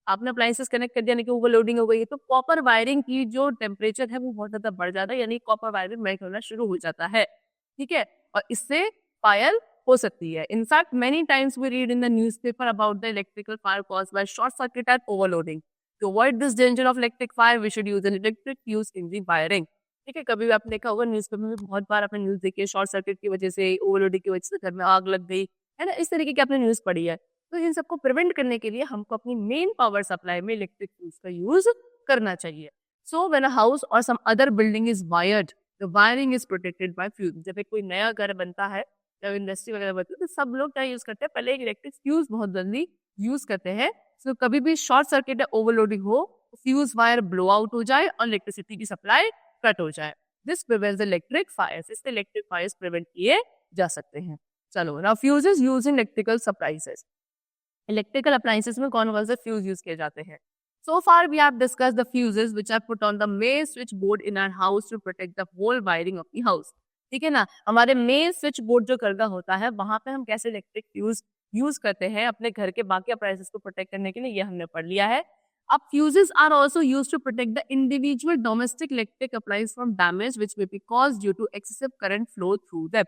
आपने अप्लायंसेस कनेक्ट कर दिया, यानी कि ओवरलोडिंग हो गई है, तो कॉपर वायरिंग की जो टेम्परेचर है वो बहुत ज्यादा बढ़ जाता है, यानी कॉपर वायरिंग मेल्ट होना शुरू हो जाता है। ठीक है, और इससे फायर हो सकती है। In fact many times we read in the newspaper about the electrical fire caused by short circuit and overloading. To avoid this danger of electric fire we should use an electric fuse in the wiring. ठीक है, कभी भी आपने देखा होगा newspaper में, बहुत बार आपने न्यूज देखी है, शॉर्ट सर्किट की वजह से, ओवरलोडिंग की वजह से घर में आग लग गई है ना, इस तरीके की आपने न्यूज पढ़ी है। तो इन सबको प्रिवेंट करने के लिए हमको अपनी मेन पावर सप्लाई में इलेक्ट्रिक फ्यूज का यूज करना चाहिए। सो व्हेन अ हाउस और some other building is wired, the wiring is protected by fuse. जब एक कोई नया घर बनता है, जब इंडस्ट्री वगैरह बनती है, तो सब लोग क्या यूज करते हैं, पहले एक इलेक्ट्रिक फ्यूज बहुत जल्दी यूज करते हैं। सो कभी भी शॉर्ट सर्किट या ओवरलोडिंग हो, फ्यूज वायर ब्लो आउट हो जाए और इलेक्ट्रिसिटी की सप्लाई कट हो जाए। This prevents electric fires. इससे इलेक्ट्रिक फायर्स प्रिवेंट किए जा सकते हैं। चलो, now fuses used in electrical supplies. Electrical appliances में कौन कौन से फ्यूज यूज किए जाते हैं? So far we have discussed the fuses which are put on the main switch board in our house to protect the whole wiring of the house. ठीक है ना, हमारे मेन स्विच बोर्ड जो घर का होता है, वहां पे हम कैसे इलेक्ट्रिक फ्यूज यूज करते हैं अपने घर के बाकी अप्लायंसेस को प्रोटेक्ट करने के लिए, ये हमने पढ़ लिया है। अब fuses are also used to protect the individual domestic electric appliance from damage which may be caused due to excessive current flow through them.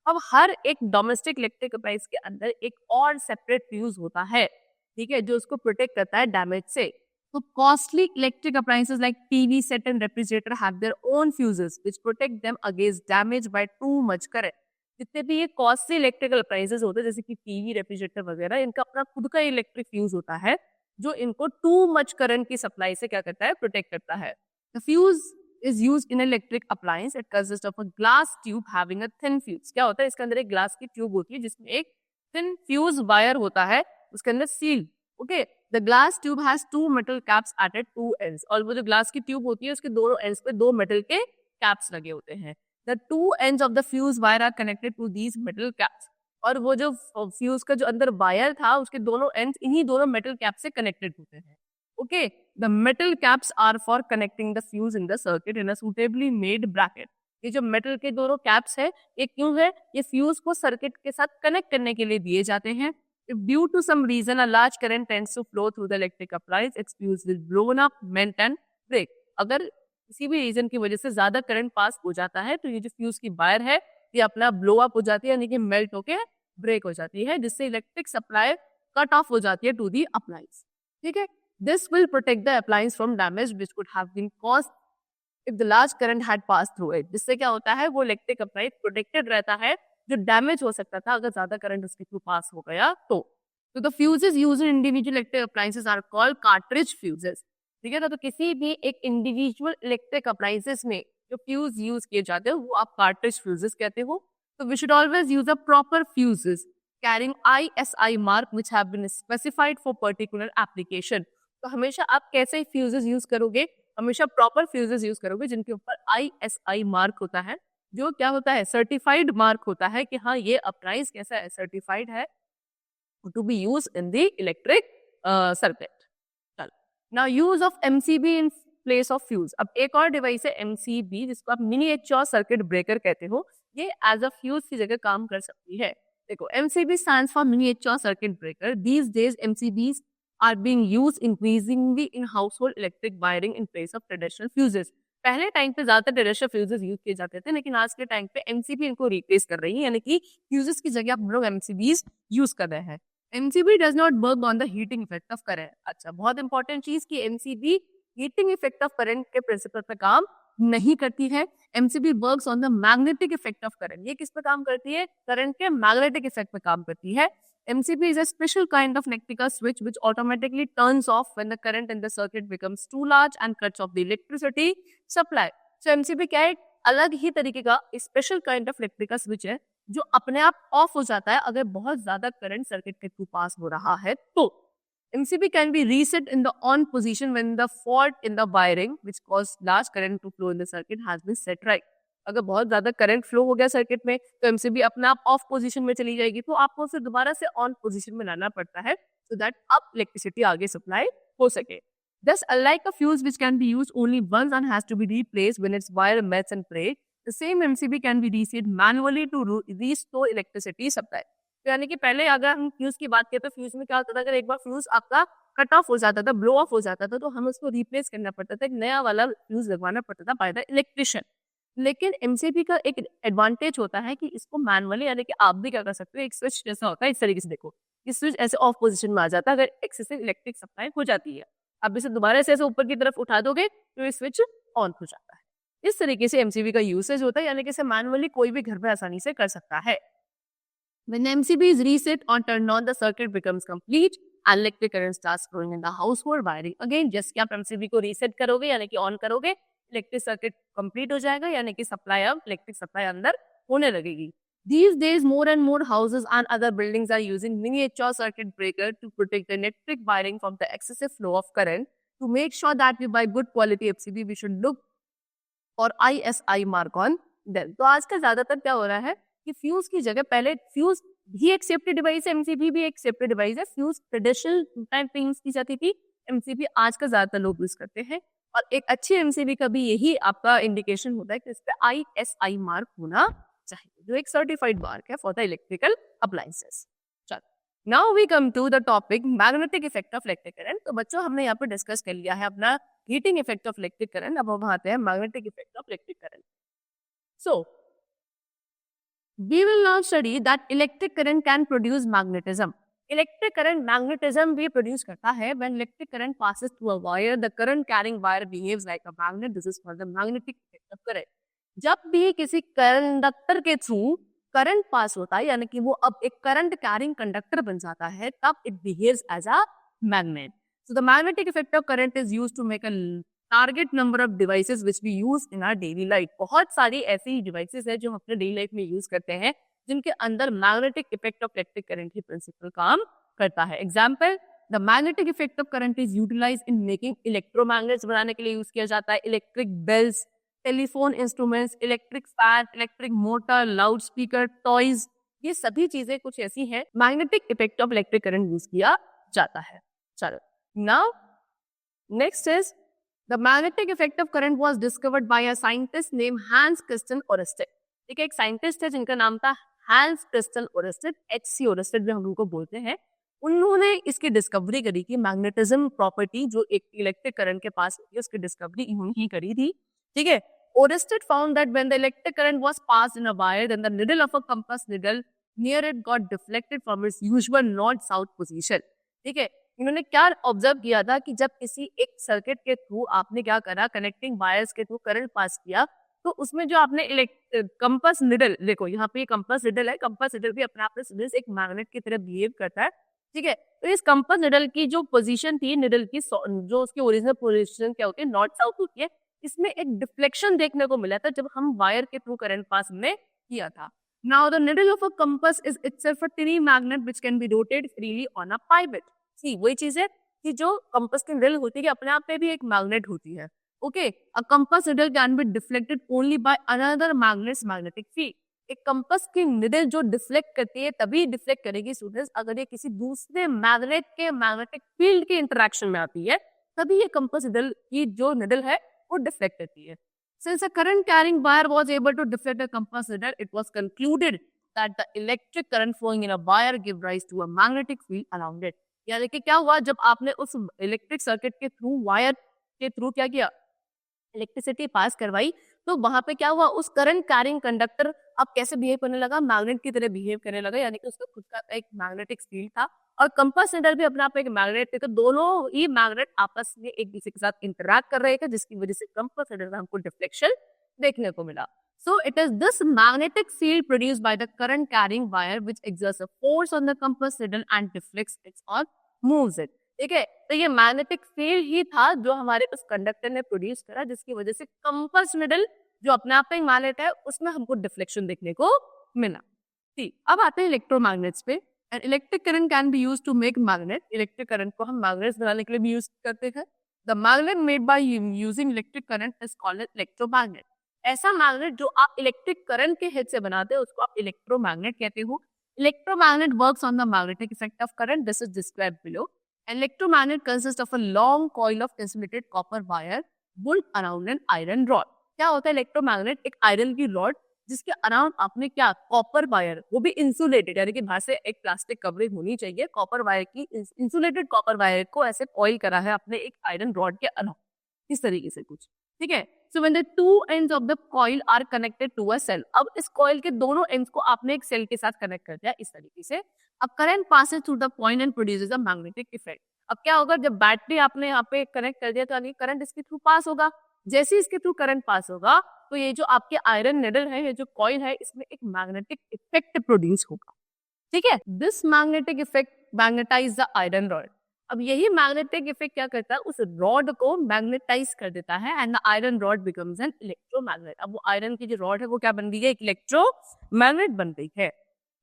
अब हर एक डोमेस्टिक इलेक्ट्रिक अप्लायंस के अंदर एक और सेपरेट फ्यूज होता है, ठीक है, जो उसको प्रोटेक्ट करता है डैमेज से। तो costly electric appliances like TV set and refrigerator have their own fuses which protect them against damage by too much current. जितने भी ये कॉस्टली इलेक्ट्रिकल अप्लायंसेस होते हैं, जैसे कि टीवी, रेफ्रिजरेटर वगैरह, इनका अपना खुद का इलेक्ट्रिक फ्यूज होता है, जो इनको टू मच करंट की सप्लाई से क्या करता है, प्रोटेक्ट करता है। The fuse is used in electric appliance. It consists of a glass tube having a thin fuse. क्या होता है, इसके अंदर एक ग्लास की ट्यूब होती है जिसमें एक thin fuse वायर होता है, उसके अंदर seal. Okay, the glass tube has two metal caps at it two ends. और वो जो ग्लास की ट्यूब होती है, उसके दोनों एंड्स पे दो मेटल के कैप्स लगे होते हैं। The two ends of the fuse wire are connected to these metal caps. और वो जो फ्यूज का जो अंदर वायर था, उसके दोनों एंड्स इन्हीं दोनों मेटल कैप से कनेक्टेड होते हैं। Okay, the metal caps are for connecting the fuse in the circuit in a suitably made bracket. ये जो मेटल के दोनों कैप्स है, ये क्यों है, ये फ्यूज को सर्किट के साथ कनेक्ट करने के लिए दिए जाते हैं। If due to some reason a large current tends to flow through the electric appliance, its fuse will blown up, melt and break. अगर किसी भी रीजन की वजह से ज्यादा करंट पास हो जाता है, तो ये जो फ्यूज की वायर है, ये अपना ब्लो अप हो जाती है, यानी कि मेल्ट होके ब्रेक हो जाती है, जिससे इलेक्ट्रिक सप्लाई कट ऑफ हो जाती है टू दी अप्लायंस। ठीक है, this will protect the appliance from damage which could have been caused if the large current had passed through it. जिससे क्या होता है, वो इलेक्ट्रिक अप्लायंस प्रोटेक्टेड रहता है, जो डैमेज हो सकता था अगर ज्यादा करंट उसके थ्रू पास हो गया तो। So the fuses used in individual electric appliances are called cartridge fuses. ठीक है ना, तो किसी भी एक इंडिविजुअल इलेक्ट्रिक अप्लायंसेस में जो फ्यूज यूज किए जाते हैं, वो आप कार्ट्रिज फ्यूजेस कहते हो। तो we should always use a proper fuses carrying ISI mark which have been specified for particular application. तो हमेशा आप कैसे फ्यूजेस यूज करोगे, हमेशा प्रॉपर फ्यूजेस यूज करोगे जिनके ऊपर ISI मार्क होता है, जो क्या होता है, सर्टिफाइड मार्क होता है कि हाँ ये अप्लायंस कैसा है, सर्टिफाइड है to be use in the electric circuit. चलो, now use of MCB in place of fuse. अब एक और डिवाइस है MCB, जिसको आप मिनिएचर सर्किट ब्रेकर कहते हो, ये एज अ फ्यूज की जगह काम कर सकती है। देखो, MCB stands for miniature circuit breaker. These days MCBs are being used increasingly in household electric wiring in place of traditional fuses. पहले टाइम पे ज्यादातर ट्रेडिशनल फ्यूजेस यूज किए जाते थे, लेकिन आज के टाइम पे MCB इनको रिप्लेस कर रही है, यानी कि फ्यूजेस की जगह आप लोग MCBs यूज कर रहे हैं। MCB does not work on the heating effect of current. अच्छा, बहुत इंपॉर्टेंट चीज कि MCB heating effect of current के प्रिंसिपल पे काम नहीं करती है। MCB works on the magnetic effect of current. ये किस पे काम करती है, करंट के मैग्नेटिक इफेक्ट पे काम करती है। MCB is a special kind of electrical switch which automatically turns off when the current in the circuit becomes too large and cuts off the electricity supply. So MCB क्या है, अलग ही तरीके का special kind of electrical switch है जो अपने आप of हो जाता है अगर बहुत ज्यादा करंट सर्किट के थ्रू पास हो रहा है तो. MCB can be reset in the on position when the fault in the wiring which caused large current to flow in the circuit has been set right. अगर बहुत ज्यादा current flow हो गया circuit में तो MCB अपने आप of position में चली जाएगी, तो आपको उसे दोबारा से ऑन पोजीशन में लाना पड़ता है so that अब इलेक्ट्रिसिटी आगे सप्लाई हो सके. Thus, unlike a fuse which can be used only once and has to be replaced when its wire melts and breaks, the same MCB can be reset manually to restore electricity supply. तो यानी कि पहले अगर हम fuse की बात करते तो फ्यूज में क्या होता था, अगर एक बार फ्यूज आपका कट ऑफ हो जाता था, ब्लो ऑफ हो जाता था, तो हमें उसको रिप्लेस करना पड़ता था, एक नया वाला फ्यूज लगवाना पड़ता था बाय द इलेक्ट्रिशियन. लेकिन एमसीबी का एक एडवांटेज होता है कि इसको मैनुअली, यानी कि आप भी क्या कर सकते हो, एक स्विच जैसा होता है, इस तरीके से देखो, इस स्विच ऐसे ऑफ पोजीशन में आ जाता है अगर एक्सेसिव इलेक्ट्रिक सप्लाई हो जाती है. आप इसे दोबारा से ऐसे ऊपर की तरफ उठा दोगे तो ये स्विच ऑन हो जाता है. इस तरीके से एमसीबी का यूसेज होता है, यानी कि इसे मैनुअली कोई भी घर पे आसानी से कर सकता है. When MCB is reset or turned on, the circuit becomes complete and electric current starts flowing in the household wiring. Again, जैसे कि आप MCB को रीसेट करोगे यानी कि ऑन करोगे, इलेक्ट्रिक सर्किट कंप्लीट हो जाएगा, यानी कि सप्लाई अब इलेक्ट्रिक सप्लाई अंदर होने लगेगी. These days, more and more houses and other buildings are using miniature circuit breaker to protect the electric wiring from the excessive flow of current. To make sure that we buy good quality MCB, we should look for ISI mark on them. तो आजकल ज्यादातर क्या हो रहा है कि fuse की जगह, पहले फ्यूज भी एक सेफ्टी डिवाइस है, एमसीबी भी एक सेफ्टी डिवाइस है. फ्यूज ट्रेडिशनल टाइम पे यूज की जाती थी, एमसीबी आज का ज्यादातर लोग यूज करते हैं. और एक अच्छी एमसीबी का भी यही आपका इंडिकेशन होता है कि इस पे ISI मार्क होना चाहिए, जो एक सर्टिफाइड मार्क है फॉर द इलेक्ट्रिकल अप्लायंसेस. चलो, now we come to the topic magnetic effect of electric current. तो बच्चों, हमने यहाँ पे डिस्कस कर लिया है अपना heating effect of electric current. अब हम आते हैं magnetic effect of electric current. So we will now study that electric current can produce magnetism. Electric current magnetism भी produce करता है. When electric current passes through a wire, the current carrying wire behaves like a magnet. This is called the magnetic effect of current. जब भी किसी conductor के through current pass होता है, यानी कि वो अब एक करंट कैरिंग कंडक्टर बन जाता है, तब it behaves as a magnet. So the magnetic effect of current is used to make a target number of devices which we use in our daily life. बहुत सारी ऐसी डिवाइसेस है जो हम अपने डेली लाइफ में यूज करते हैं जिनके अंदर magnetic effect of electric current ही प्रिंसिपल काम करता है. Example, the magnetic effect of current is utilize in making electromagnets बनाने के लिए यूज किया जाता है. Electric bells, telephone instruments, electric fan, electric motor, loud speaker, toys, ये सभी चीजें कुछ ऐसी हैं magnetic effect of electric current use किया जाता है. चलो, now next is the magnetic effect of current was discovered by a scientist named Hans Christian Ørsted. ठीक है, एक साइंटिस्ट है जिनका नाम था Hans Christian Oersted, HC Oersted भी हम उनको बोलते हैं. उन्होंने इसकी डिस्कवरी करी कि मैग्नेटिज्म प्रॉपर्टी जो एक इलेक्ट्रिक करंट के पास होती है, उसकी डिस्कवरी इन्होंने ही करी थी. ठीक है, Oersted found that when the electric current was passed in a wire, then the needle of a compass needle near it got deflected from its usual north south position. ठीक है, इन्होंने क्या ऑब्जर्व किया था कि जब किसी एक सर्किट के थ्रू आपने क्या करा, कनेक्टिंग वायर्स के थ्रू करंट पास किया, तो उसमें जो आपने कंपास निडल, देखो यहाँ पे कंपास निडल है, कंपास निडल भी अपने आप में एक मैग्नेट की तरह बिहेव करता है. ठीक है, तो इस कंपास निडल की जो पोजीशन थी, निडल की जो उसकी ओरिजिनल पोजीशन क्या होती है, नॉर्थ साउथ होती है, इसमें एक डिफ्लेक्शन देखने को मिला था जब हम वायर के थ्रू करंट पास हमने किया था. Now the needle of a compass is itself a टिनी magnet which can be rotate freely on a pivot. वही चीज है कि जो कंपास की निडल होती है अपने आप में भी एक मैग्नेट होती है. Okay, a compass needle can be deflected only by another magnets magnetic field. एक कंपास की निडल जो डिफ्लेक्ट करती है तभी डिफ्लेक्ट करेगी स्टूडेंट्स अगर ये किसी दूसरे मैग्नेट के मैग्नेटिक फील्ड के इंटरेक्शन में आती है, तभी ये कंपास निडल की जो निडल है वो डिफ्लेक्ट करती है. Since a current carrying wire was able to deflect a compass needle, it was concluded that the electric current flowing in a wire give rise to a magnetic field around it. यानी कि क्या हुआ, जब आपने उस electric circuit के through, wire के through क्या किया, इलेक्ट्रिसिटी पास करवाई, तो वहां पे क्या हुआ, उस करंट कैरिंग कंडक्टर अब कैसे बिहेव करने लगा, मैग्नेट की तरह बिहेव करने लगा, यानी कि उसका खुद का एक मैग्नेटिक फील्ड था. और कंपास निडल भी अपने आप एक मैग्नेट थे, तो दोनों ही मैग्नेट आपस में एक दूसरे के साथ इंटरैक्ट कर रहे थे, जिसकी वजह से कंपास निडल में हमको डिफ्लेक्शन देखने को मिला. So it is this magnetic field produced by the current carrying wire which exerts a force on the compass needle and deflects it or moves it. ठीक है, तो ये मैग्नेटिक फील्ड ही था जो हमारे उस कंडक्टर ने प्रोड्यूस करा, जिसकी वजह से कंपस निडल जो अपने आप में एक मैग्नेट है उसमें हमको डिफ्लेक्शन देखने को मिला। ठीक, अब आते हैं इलेक्ट्रोमैग्नेट्स पे। And electric current can be used to make magnet. Electric current को हम मैग्नेट्स बनाने के लिए भी यूज करते हैं। The magnet made by using electric current is called electromagnet. ऐसा मैग्नेट जो आप इलेक्ट्रिक करंट के हेल्प से बनाते हैं उसको आप इलेक्ट्रोमैग्नेट कहते हो। Electromagnet works on the magnetic effect of current. This is described below. An electromagnet consists of a long coil of insulated copper wire wound around an iron rod. क्या होता है इलेक्ट्रोमैग्नेट? एक आयरन की rod जिसके around आपने क्या copper wire, वो भी इंसुलेटेड, यानी कि बाहर से एक प्लास्टिक कवरिंग होनी चाहिए। कॉपर वायर की, इंसुलेटेड कॉपर वायर को ऐसे कॉइल करा है अपने एक आयरन रॉड के अराउंड, इस तरीके से कुछ। ठीक है, so when the two ends of the coil are connected to a cell. अब इस कॉइल के दोनों एंड्स को आपने एक सेल के साथ कनेक्ट कर दिया इस तरीके से। अब current passes through the point and produces a magnetic effect. अब क्या होगा, जब बैटरी आपने यहाँ पे कनेक्ट कर दिया तो यानी करंट इसके थ्रू पास होगा। जैसे इसके थ्रू करंट पास होगा तो ये जो आपके आयरन निडल है, ये जो कॉइल है, इसमें एक मैग्नेटिक इफेक्ट प्रोड्यूस होगा। ठीक है, this magnetic effect magnetize the iron rod. अब यही मैग्नेटिक इफेक्ट क्या करता है, उस रॉड को मैग्नेटाइज कर देता है and the iron rod becomes N electromagnet. अब वो आयरन की जो रॉड है वो क्या बन गई है, एक इलेक्ट्रोमैग्नेट बन गई है।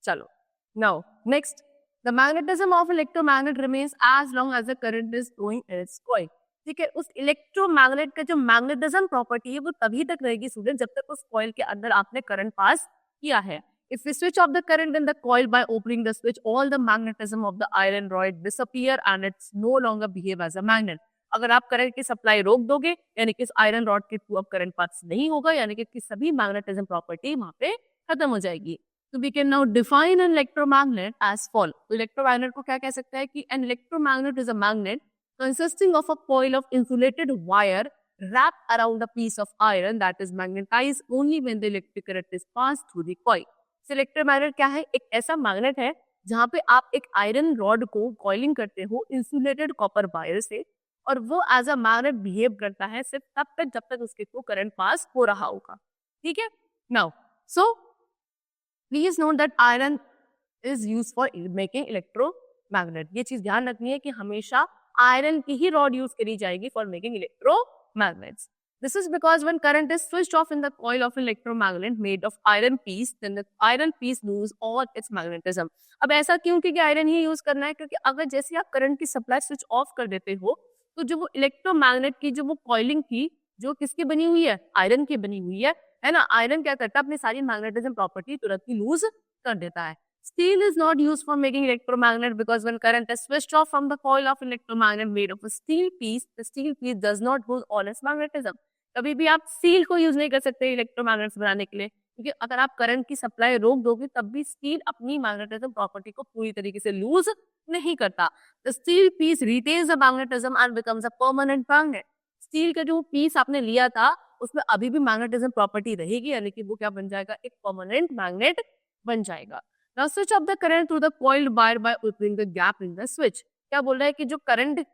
चलो, now next, the magnetism of electromagnet remains as long as the current is flowing in its coil. ठीक है, उस इलेक्ट्रोमैग्नेट का जो मैग्नेटिज्म प्रॉपर्टी है वो तभी तक रहेगी स्टूडेंट जब तक उस कॉइल के अंदर आपने करंट पास किया है। If we switch off the current in the coil by opening the switch, all the magnetism of the iron rod disappear and it's no longer behave as a magnet. अगर आप current की supply रोक दोगे यानी कि इस iron rod के through अब करंट पास नहीं होगा, यानी कि सभी मैग्नेटिज्म प्रॉपर्टी वहां पे खत्म हो जाएगी। So we can now define an electromagnet as follows. तो इलेक्ट्रोमैग्नेट को क्या कह सकता है कि an electromagnet is a magnet consisting of a coil of insulated wire wrapped around a piece of iron that is magnetized only when the electric current is passed through the coil. So electromagnet क्या है, एक ऐसा magnet है जहाँ पे आप एक iron rod को कॉइलिंग करते हो इंसुलेटेड कॉपर वायर से, और वो एज अ मैग्नेट बिहेव करता है सिर्फ तब तक जब तक उसके थ्रू करंट पास हो रहा होगा। ठीक है, now so please note that iron is use for making electromagnet. ये चीज ध्यान रखनी है कि हमेशा आयरन की ही रॉड यूज करी जाएगी for making electromagnets. This is because when current is switched off in the coil of an electromagnet made of iron piece, then the iron piece lose all its magnetism. अब ऐसा क्यों, क्योंकि iron ही use करना है, क्योंकि अगर जैसे आप करंट की सप्लाई स्विच ऑफ कर देते हो तो जो वो इलेक्ट्रोमैग्नेट की जो वो कॉइलिंग थी, जो किसकी बनी हुई है, आयरन की बनी हुई है ना। आयरन क्या करता है, अपनी सारी मैग्नेटिज्म प्रॉपर्टी तुरंत ही लूज कर देता है। Steel is not used for making electromagnet because when current is switched off from the coil of electromagnet made of a steel piece, the steel piece does not lose all its magnetism. कभी भी आप steel को use नहीं कर सकते electromagnets बनाने के लिए, क्योंकि अगर आप करंट की सप्लाई रोक दोगे तब भी स्टील अपनी मैग्नेटिज्म प्रॉपर्टी को पूरी तरीके से लूज नहीं करता। The steel piece retains the magnetism and becomes a permanent magnet. Steel का जो पीस आपने लिया था उसमें अभी भी मैग्नेटिज्म प्रॉपर्टी रहेगी, यानी कि वो क्या बन जाएगा, एक परमानेंट मैग्नेट बन जाएगा। Now switch off the current through the coiled wire by opening the gap in the switch. क्या बोल रहा है कि जो करंट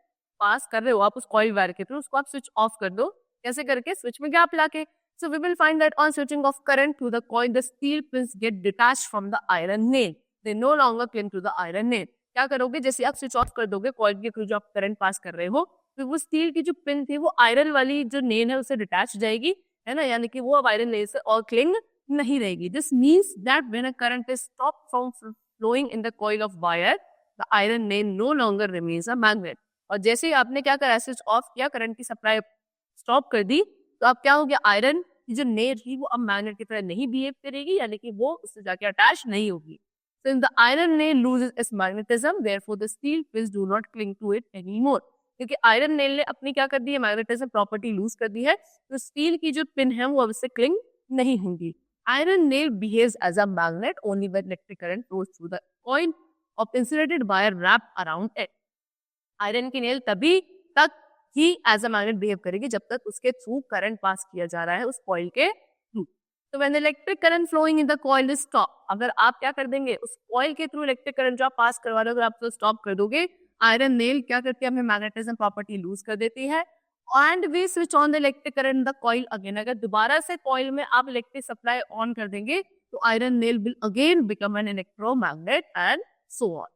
पास कर रहे हो आप उस कॉइल वायर के थ्रू, उसको आप स्विच ऑफ कर दो। कैसे करके, स्विच में गैप लाके। So we will find that on switching off current through the coil, the steel pins get detached from the iron nail. They no longer cling to the iron nail. क्या करोगे, जैसे आप switch off कर दोगे coil के through जो आप current pass कर रहे हो, तो वो स्टील की जो पिन थी वो आयरन वाली जो नेल है उससे डिटैच जाएगी, है ना, यानी कि वो अब आयरन नेल से और क्लिंग नहीं रहेगी। This means that when a current is stopped from flowing in the coil of wire, the iron nail no longer remains a magnet. और जैसे ही आपने क्या करा, स्विच ऑफ किया, करंट की सप्लाई स्टॉप कर दी, तो अब क्या हो गया, आयरन की जो नेल थी वो अब मैग्नेट की तरह नहीं बिहेव करेगी, यानी कि वो उससे जाके अटैच नहीं होगी। Since the iron nail loses its magnetism, therefore the steel pins do not cling to it anymore. क्योंकि आयरन नेल ने अपनी क्या कर दी है, मैग्नेटिज्म प्रॉपर्टी लूज कर दी है, तो स्टील की जो पिन है वो अब इससे क्लिंग नहीं होंगी। Iron nail behaves as a magnet only when electric current flows through the coil of insulated wire wrapped around it. Iron की नेल तभी तक ही एज अ मैग्नेट बिहेव करेगी जब तक उसके थ्रू करंट पास किया जा रहा है उस कॉइल के थ्रू। तो when electric current flowing in the coil is stop, अगर आप क्या कर देंगे, उस कॉइल के थ्रू इलेक्ट्रिक करंट जो आप पास करवा रहे हो अगर आप तो स्टॉप कर दोगे, आयरन नेल क्या करती है, हमें मैग्नेटिज्म प्रॉपर्टी लूज कर देती है and we switch on the electric current the coil again. अगर दोबारा से कॉइल में आप इलेक्ट्रिक सप्लाई ऑन कर देंगे तो iron nail will again become an electromagnet and so on.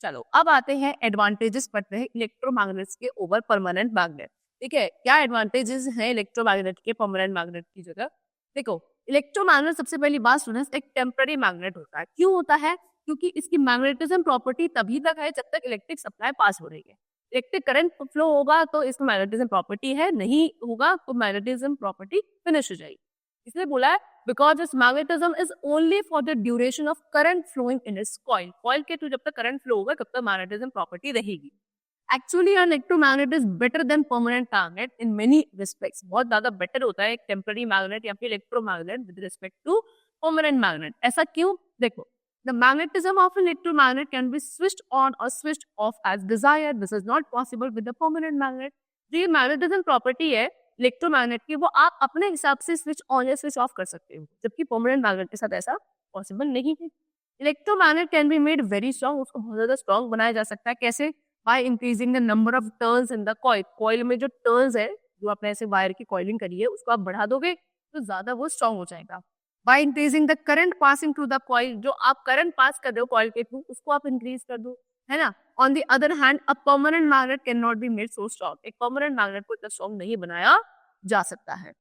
चलो अब आते हैं एडवांटेजेस पढ़ते हैं इलेक्ट्रोमैग्नेट्स के ओवर परमानेंट मैग्नेट। ठीक है, क्या एडवांटेजेस हैं इलेक्ट्रोमैग्नेट के परमानेंट मैग्नेट की जगह? देखो, इलेक्ट्रोमैग्नेट सबसे पहली बात सुनो, एक टेम्पररी मैग्नेट होता है। क्यों होता है? क्योंकि इसकी मैग्नेटिज्म प्रॉपर्टी तभी तक है जब तक इलेक्ट्रिक सप्लाई पास हो रही है। इलेक्ट्रिक करंट फ्लो होगा तो इसमें मैग्नेटिज्म प्रॉपर्टी है, नहीं होगा तो मैग्नेटिज्म प्रॉपर्टी फिनिश हो जाएगी। इसलिए बोला है because its magnetism is only for the duration of current flowing in its coil. Coil के थ्रू जब तक करंट फ्लो होगा तब तक मैग्नेटिज्म प्रॉपर्टी रहेगी। Actually an electromagnet is better than permanent magnet in many respects। बहुत ज्यादा better होता है एक टेम्पररी मैग्नेट या फिर electromagnet with respect to permanent magnet. ऐसा क्यों? देखो, the magnetism of an electromagnet can be switched on or switched off as desired। This is not possible with the permanent magnet। जो ये मैग्नेटिज्म प्रॉपर्टी है electromagnet की, वो आप अपने हिसाब से स्विच ऑन या स्विच ऑफ कर सकते हो, जबकि परमानेंट मैग्नेट के साथ ऐसा पॉसिबल नहीं है। Electromagnet can be made very strong, उसको बहुत ज्यादा स्ट्रॉन्ग बनाया जा सकता है। कैसे? By increasing the number of turns in the coil. Coil में जो टर्न्स है, जो आपने ऐसे वायर की कॉइलिंग करी है, उसको आप बढ़ा दोगे तो ज्यादा वो स्ट्रॉन्ग हो जाएगा। By increasing the current passing through the coil, जो आप करंट पास कर रहे हो कॉइल के थ्रू, उसको आप इंक्रीज कर दो, है ना। On the other hand a permanent magnet can not be made so strong. एक परमानेंट मैग्नेट को इतना स्ट्रॉन्ग नहीं बनाया जा सकता है।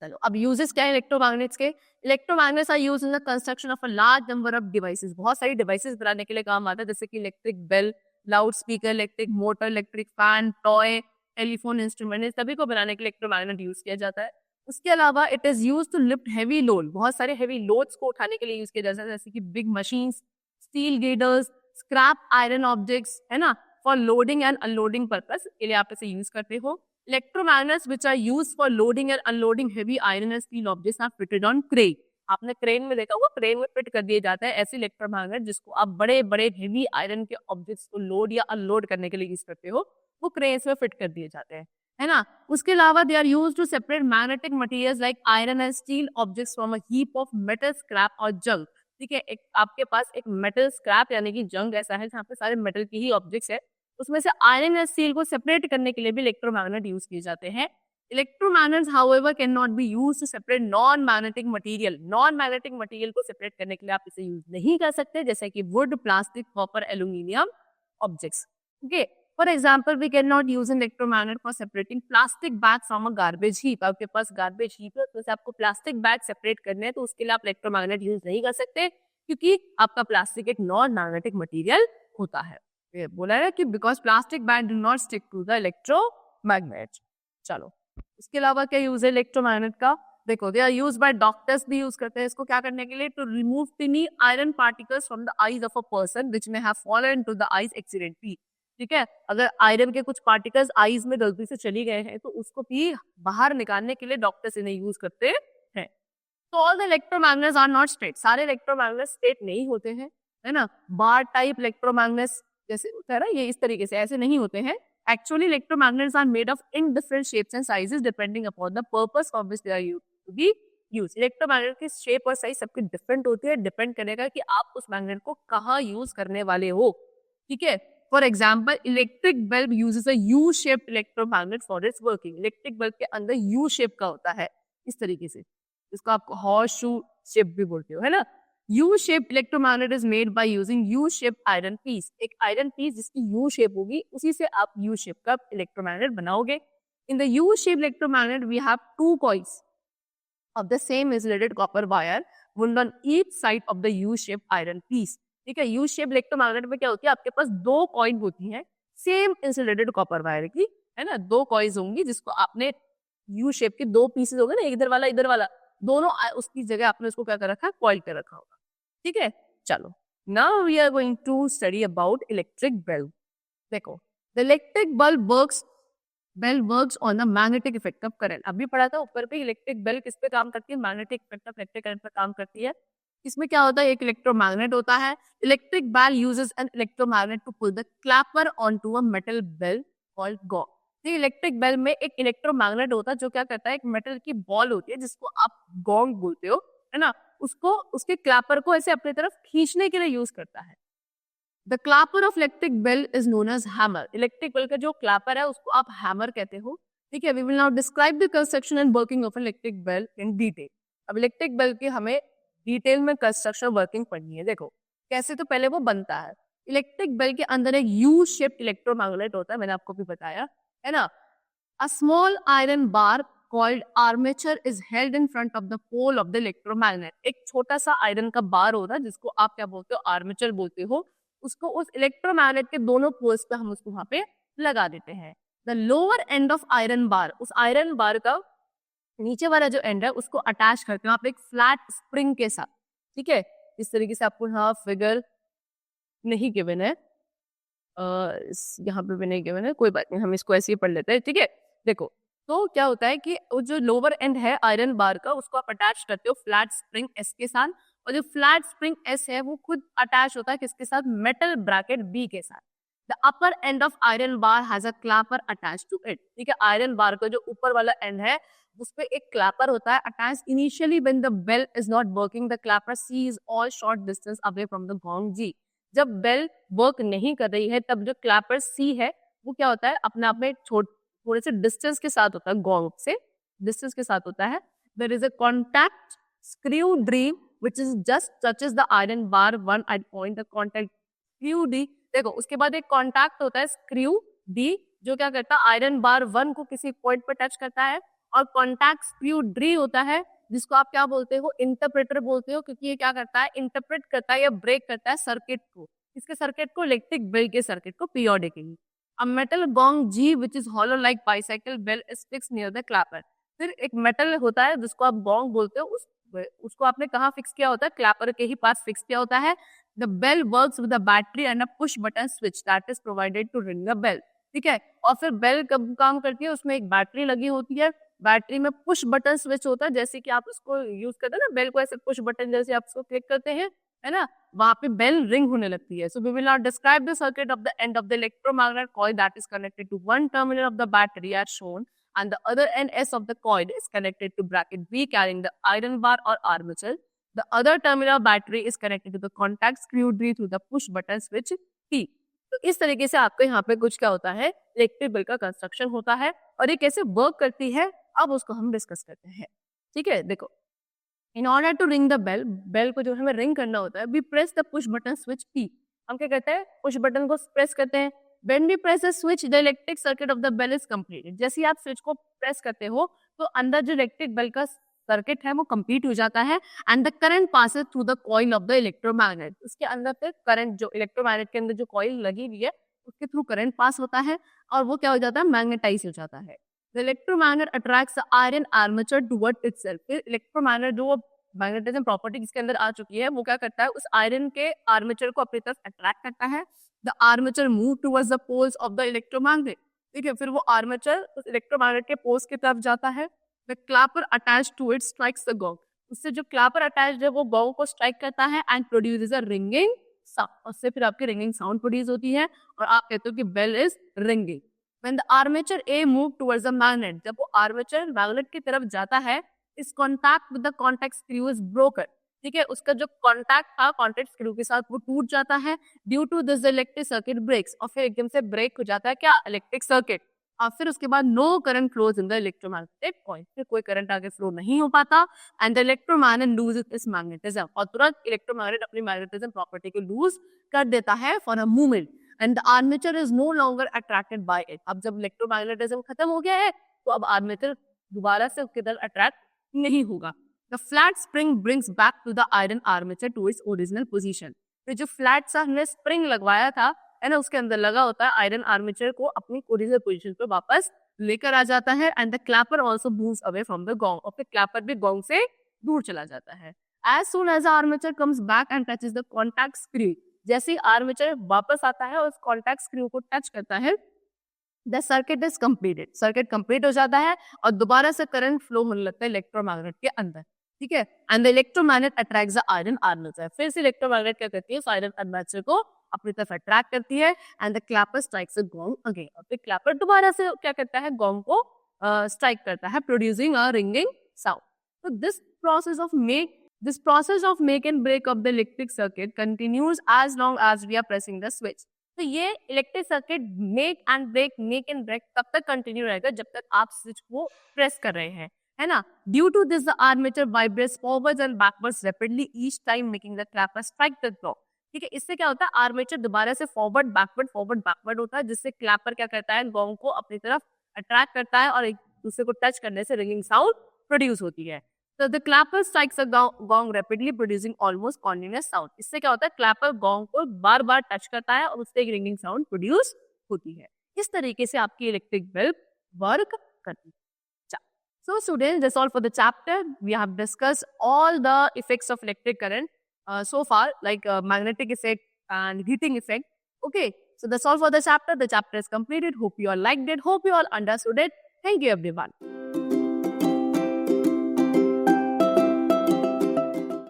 चलो अब यूजेस क्या है इलेक्ट्रोमैग्नेट्स के? Electromagnets are used in the construction of a large number of devices. बहुत सारी डिवाइसेस बनाने के लिए काम आता है, जैसे कि electric bell, loud speaker, electric motor, electric fan, toy, telephone instrument, सभी को बनाने के लिए इलेक्ट्रोमैग्नेट यूज किया जाता है। उसके अलावा it is use to lift heavy load. बहुत सारे हैवी लोड्स को उठाने के लिए यूज किया जाता है, जैसे कि big machines, steel girders, scrap iron objects, है ना, for loading and unloading purpose के लिए आप इसे यूज करते हो। Electromagnets which are used for loading and unloading heavy iron and steel objects are fitted on crane। आपने क्रेन में देखा होगा, क्रेन में फिट कर दिए जाते हैं ऐसे इलेक्ट्रोमैग्नेट जिसको आप बड़े बड़े हेवी आयरन के ऑब्जेक्ट्स को लोड या अनलोड करने के लिए यूज करते हो, वो क्रेन्स में फिट कर दिए जाते हैं, है ना। उसके अलावा they are used to separate magnetic materials like iron and steel objects from a heap of metal scrap और जंक। ठीक है, एक आपके पास एक मेटल स्क्रैप यानी कि जंक ऐसा है जहाँ पे सारे मेटल की ही ऑब्जेक्ट्स है, उसमें से आयरन या स्टील को सेपरेट करने के लिए भी इलेक्ट्रोमैग्नेट यूज किए जाते हैं। Electromagnets however can not be used to separate non magnetic material. Non magnetic material को सेपरेट करने के लिए आप इसे यूज नहीं कर सकते, जैसे कि wood, plastic, copper, aluminium objects. Okay, for example we can not use an electromagnet for separating plastic bag from a garbage heap. आपके पास गार्बेज हीप है, उसमें से आपको प्लास्टिक बैग सेपरेट करने हैं, तो उसके लिए आप इलेक्ट्रोमैग्नेट यूज नहीं कर सकते, क्योंकि आपका प्लास्टिक एक नॉन मैग्नेटिक मटेरियल होता है। ये बोला है कि because plastic bag do not stick to the electromagnet. चलो, इसके अलावा क्या यूज है इलेक्ट्रोमैग्नेट का? देखो, they are use by doctors भी यूज करते हैं इसको, क्या करने के लिए? To remove tiny iron particles from the eyes of a person which may have fallen to the eyes accidentally. ठीक है, अगर आयरन के कुछ पार्टिकल्स आईज में गलती से चली गए हैं तो उसको भी बाहर निकालने के लिए डॉक्टर्स इन्हें यूज करते हैं। तो all the electromagnets are not straight. सारे इलेक्ट्रोमैग्नेट्स स्ट्रेट नहीं होते हैं, है ना। बार टाइप इलेक्ट्रोमैग्नेट्स जैसे होता है ना, ये इस तरीके से ऐसे नहीं होते हैं। Actually electromagnets are made of in different shapes and sizes depending upon the purpose for which they are to be use. Electromagnet की शेप और साइज सबकी डिफरेंट होती है, डिपेंड करेगा कि आप उस मैग्नेट को कहाँ यूज करने वाले हो। ठीक है, for example electric bulb uses a U shaped electromagnet for its working. Electric bulb के अंदर यू शेप का होता है, इस तरीके से, जिसको आप हॉर्स शू शेप भी बोलते हो, है ना। U-shaped electromagnet is made by using U-shaped iron piece। एक आयरन पीस जिसकी U shape होगी, उसी से आप U shape का इलेक्ट्रोमैग्नेट बनाओगे। In the U-shaped electromagnet, we have two coils of the same insulated copper wire wound on each side of the U-shaped iron piece। ठीक है, U-shaped इलेक्ट्रोमैग्नेट में क्या होती है? आपके पास दो कॉइल होती हैं सेम इंसुलेटेड कॉपर वायर की, है ना। दो कॉइल्स होंगी जिसको आपने U shape के दो पीसेस होंगे ना, इधर वाला इधर वाला, दोनों उसकी जगह आपने उसको क्या कर रखा है? कॉइल कर रखा होगा। ठीक है, चलो, now we are going to study about electric bulb. देखो, the electric bulb works on the magnetic effect of current. अभी पढ़ा था ऊपर पे, इलेक्ट्रिक बल्ब किस पे काम करती है? Magnetic effect of electric current पे काम करती है। इसमें क्या होता है? एक इलेक्ट्रोमैग्नेट होता है। Electric bulb uses an electromagnet to pull the clapper onto a metal bell called gong. Electric bell में एक इलेक्ट्रोमैग्नेट होता है जो क्या करता है? एक मेटल की बॉल होती है जिसको आप गॉन्ग बोलते हो, है ना, उसको उसके क्लैपर को ऐसे अपनी तरफ खींचने के लिए यूज करता है। The clapper of electric bell is known as hammer. Electric bell का जो क्लैपर है उसको आप हैमर कहते हो। ठीक है, we will now describe the construction and working of electric bell in detail. अब इलेक्ट्रिक बेल की हमें डिटेल में कंस्ट्रक्शन वर्किंग पढ़नी है। देखो कैसे, तो पहले वो बनता है। इलेक्ट्रिक बेल के अंदर एक यू शेप्ड इलेक्ट्रोमैग्नेट होता है, मैंने आपको भी बताया है ना। A small iron bar called armature is held in front of the pole of the electromagnet. एक छोटा सा आयरन का बार होता है जिसको आप क्या बोलते हो, आर्मेचर बोलते हो। उसको उस इलेक्ट्रोमैग्नेट के दोनों पोल्स पे हम उसको वहां पे लगा देते हैं। The lower and of iron बार, उस आयरन बार का नीचे वाला जो एंड है उसको अटैच करते हो आप एक फ्लैट स्प्रिंग के साथ। ठीक है, इस तरीके से आपको यहाँ फिगर नहीं गिवन है, यहाँ पे भी नहीं गिवन है, कोई बात नहीं, हम इसको ऐसे ही पढ़ लेते हैं। ठीक है, देखो तो क्या होता है कि वो जो लोअर एंड है आयरन बार का उसको आप अटैच करते हो फ्लैट स्प्रिंग एस के साथ, और जो फ्लैट स्प्रिंग एस है वो खुद अटैच होता है किसके साथ, मेटल ब्रैकेट बी के साथ। The upper end of iron bar has a clapper attach to it. ठीक है, आयरन बार का जो ऊपर वाला एंड है उस पे एक क्लैपर होता है attach. Initially when the bell is not working the clapper C is all short distance away from the gong G. जब बेल वर्क नहीं कर रही है तब जो क्लैपर सी है वो क्या होता है, अपने आप में थोड़े से डिस्टेंस के साथ होता है, गॉन्ग से डिस्टेंस के साथ होता है। There is a contact screw D which is just touches the iron bar one at point. The contact screw D, देखो उसके बाद एक कॉन्टैक्ट होता है स्क्रू डी जो क्या करता है, आयरन बार वन को किसी पॉइंट पर टच करता है। और कॉन्टैक्ट स्क्रू ड्री होता है जिसको आप क्या बोलते हो, इंटरप्रेटर बोलते हो, क्योंकि ये क्या करता है, इंटरप्रेट करता है या ब्रेक करता है सर्किट को। इसके सर्किट को, इलेक्ट्रिक बेल के सर्किट को periodically. A metal gong G which is hollow like bicycle bell is fixed near the clapper। फिर एक मेटल होता है जिसको आप गॉन्ग बोलते हो, उसको आपने कहाँ फिक्स किया होता है, क्लैपर के ही पास फिक्स किया होता है। The bell works with a battery and a push button switch that is provided to ring the bell. ठीक है, और फिर बेल कब काम करती है, उसमें एक बैटरी लगी होती है, बैटरी में पुश बटन स्विच होता है, जैसे कि आप उसको यूज करते हैं ना बेल को, ऐसे पुश बटन जैसे आप उसको क्लिक करते हैं, है ना, वहां पे बेल रिंग होने लगती है। So we will not describe the circuit of the end of the electromagnet coil that is connected to one terminal of the battery as shown and the other end S of the coil is connected to bracket B carrying the iron bar or armature. The other terminal battery is connected to the contact screw D through the push button switch P. तो इस तरीके से आपको यहाँ पे कुछ क्या होता है, इलेक्ट्रिक बेल का कंस्ट्रक्शन होता है और ये कैसे वर्क करती है अब उसको हम डिस्कस करते हैं। ठीक है, देखो in order to ring the bell, bell को जो हमें रिंग करना होता है, we press the push button switch P। हम क्या करते हैं, पुश बटन को प्रेस करते हैं। When we press the switch, the electric circuit of the bell is completed। जैसे ही आप स्विच को प्रेस करते हो तो अंदर जो इलेक्ट्रिक बेल का सर्किट है वो कंप्लीट हो जाता है and the current passes through the coil of the electromagnet. उसके अंदर फिर करंट, जो इलेक्ट्रोमैग्नेट के अंदर जो कॉइल लगी हुई है उसके थ्रू करंट पास होता है और वो क्या हो जाता है, मैग्नेटाइज हो जाता है। The electromagnet attracts the iron armature toward itself. फिर इलेक्ट्रोमैग्नेट जो मैग्नेटिज्म प्रॉपर्टी जिसके अंदर आ चुकी है वो क्या करता है, उस आयरन के आर्मेचर को अपनी तरफ अट्रैक्ट करता है। The armature move towards the poles of the electromagnet। ठीक है, फिर वो आर्मेचर उस इलेक्ट्रोमैग्नेट के पोल्स की तरफ जाता है। The clapper attached to it strikes the gong। उससे जो क्लैपर अटैच्ड है वो गॉन्ग को स्ट्राइक करता है and produces a ringing sound. उससे फिर आपकी रिंगिंग साउंड प्रोड्यूस होती है और आप कहते हो कि bell is ringing. When the armature A move towards the magnet, जब वो आर्मेचर मैग्नेट की तरफ जाता है, इस contact with the contact screw is broken. ठीक है, उसका जो कॉन्टैक्ट था कॉन्टैक्ट स्क्रू के साथ वो टूट जाता है। Due to this electric circuit breaks, और फिर एकदम से ब्रेक हो जाता है क्या, इलेक्ट्रिक सर्किट। और फिर उसके बाद no current flows in the electromagnetic coil. फिर कोई करंट आगे फ्लो नहीं हो पाता and the electromagnet loses its magnetism. और तुरंत इलेक्ट्रोमैग्नेट अपनी मैग्नेटिज्म प्रॉपर्टी को लूज कर देता है for a moment and the armature is no longer attracted by it. अब जब इलेक्ट्रोमैग्नेटिज्म खत्म हो गया है तो अब आर्मेचर दोबारा से उसके तरफ अट्रैक्ट नहीं होगा। The flat spring brings back to the iron armature to its original position। फिर जो फ्लैट सा हमने स्प्रिंग लगवाया था है ना, उसके अंदर लगा होता है, आयरन आर्मेचर को अपनी ओरिजिनल पोजीशन पे वापस लेकर आ जाता है and the Clapper also moves away from the gong. और फिर क्लैपर भी गॉन्ग से दूर चला जाता है। As soon as armature comes back and touches the contact screw, जैसे ही आर्मेचर वापस आता है और उस कॉन्टैक्ट स्क्रू को टच करता है, the circuit is completed. Circuit complete हो जाता है और दोबारा से करंट फ्लो होने लगता है इलेक्ट्रोमैग्नेट के अंदर। ठीक है, and the electromagnet attracts the iron armature. फिर से इलेक्ट्रोमैग्नेट क्या करती है, उस आयरन आर्मेचर को अपनी तरफ अट्रैक्ट करती है and the Clapper strikes the gong again. और फिर क्लैपर दोबारा से क्या करता है, गॉन्ग को स्ट्राइक करता है, प्रोड्यूसिंग अ रिंगिंग साउंड। तो this process of make and break of the electric circuit continues as long as we are pressing the switch। तो ये electric circuit make and break तब तक कंटिन्यू रहेगा जब तक आप स्विच को प्रेस कर रहे हैं, है ना। Due to this the armature vibrates forwards and backwards rapidly each time making the clapper strike the clock. ठीक है, इससे क्या होता है, आर्मेचर दोबारा से फॉरवर्ड बैकवर्ड होता है, जिससे क्लैपर क्या करता है, गॉन्ग को अपनी तरफ अट्रैक्ट करता है और एक दूसरे को टच करने से रिंगिंग साउंड प्रोड्यूस होती है। तो the Clapper strikes a gong rapidly producing almost continuous sound. इससे क्या होता है, क्लैपर गॉन्ग को बार बार टच करता है और उससे एक रिंगिंग साउंड प्रोड्यूस होती है। इस तरीके से आपकी इलेक्ट्रिक बल्ब वर्क करती है। So students, that's all for the chapter. We have discussed all the effects of electric current so far, like magnetic effect and heating effect. Okay, so that's all for the chapter. The chapter is completed. Hope you all liked it. Hope you all understood it. Thank you everyone.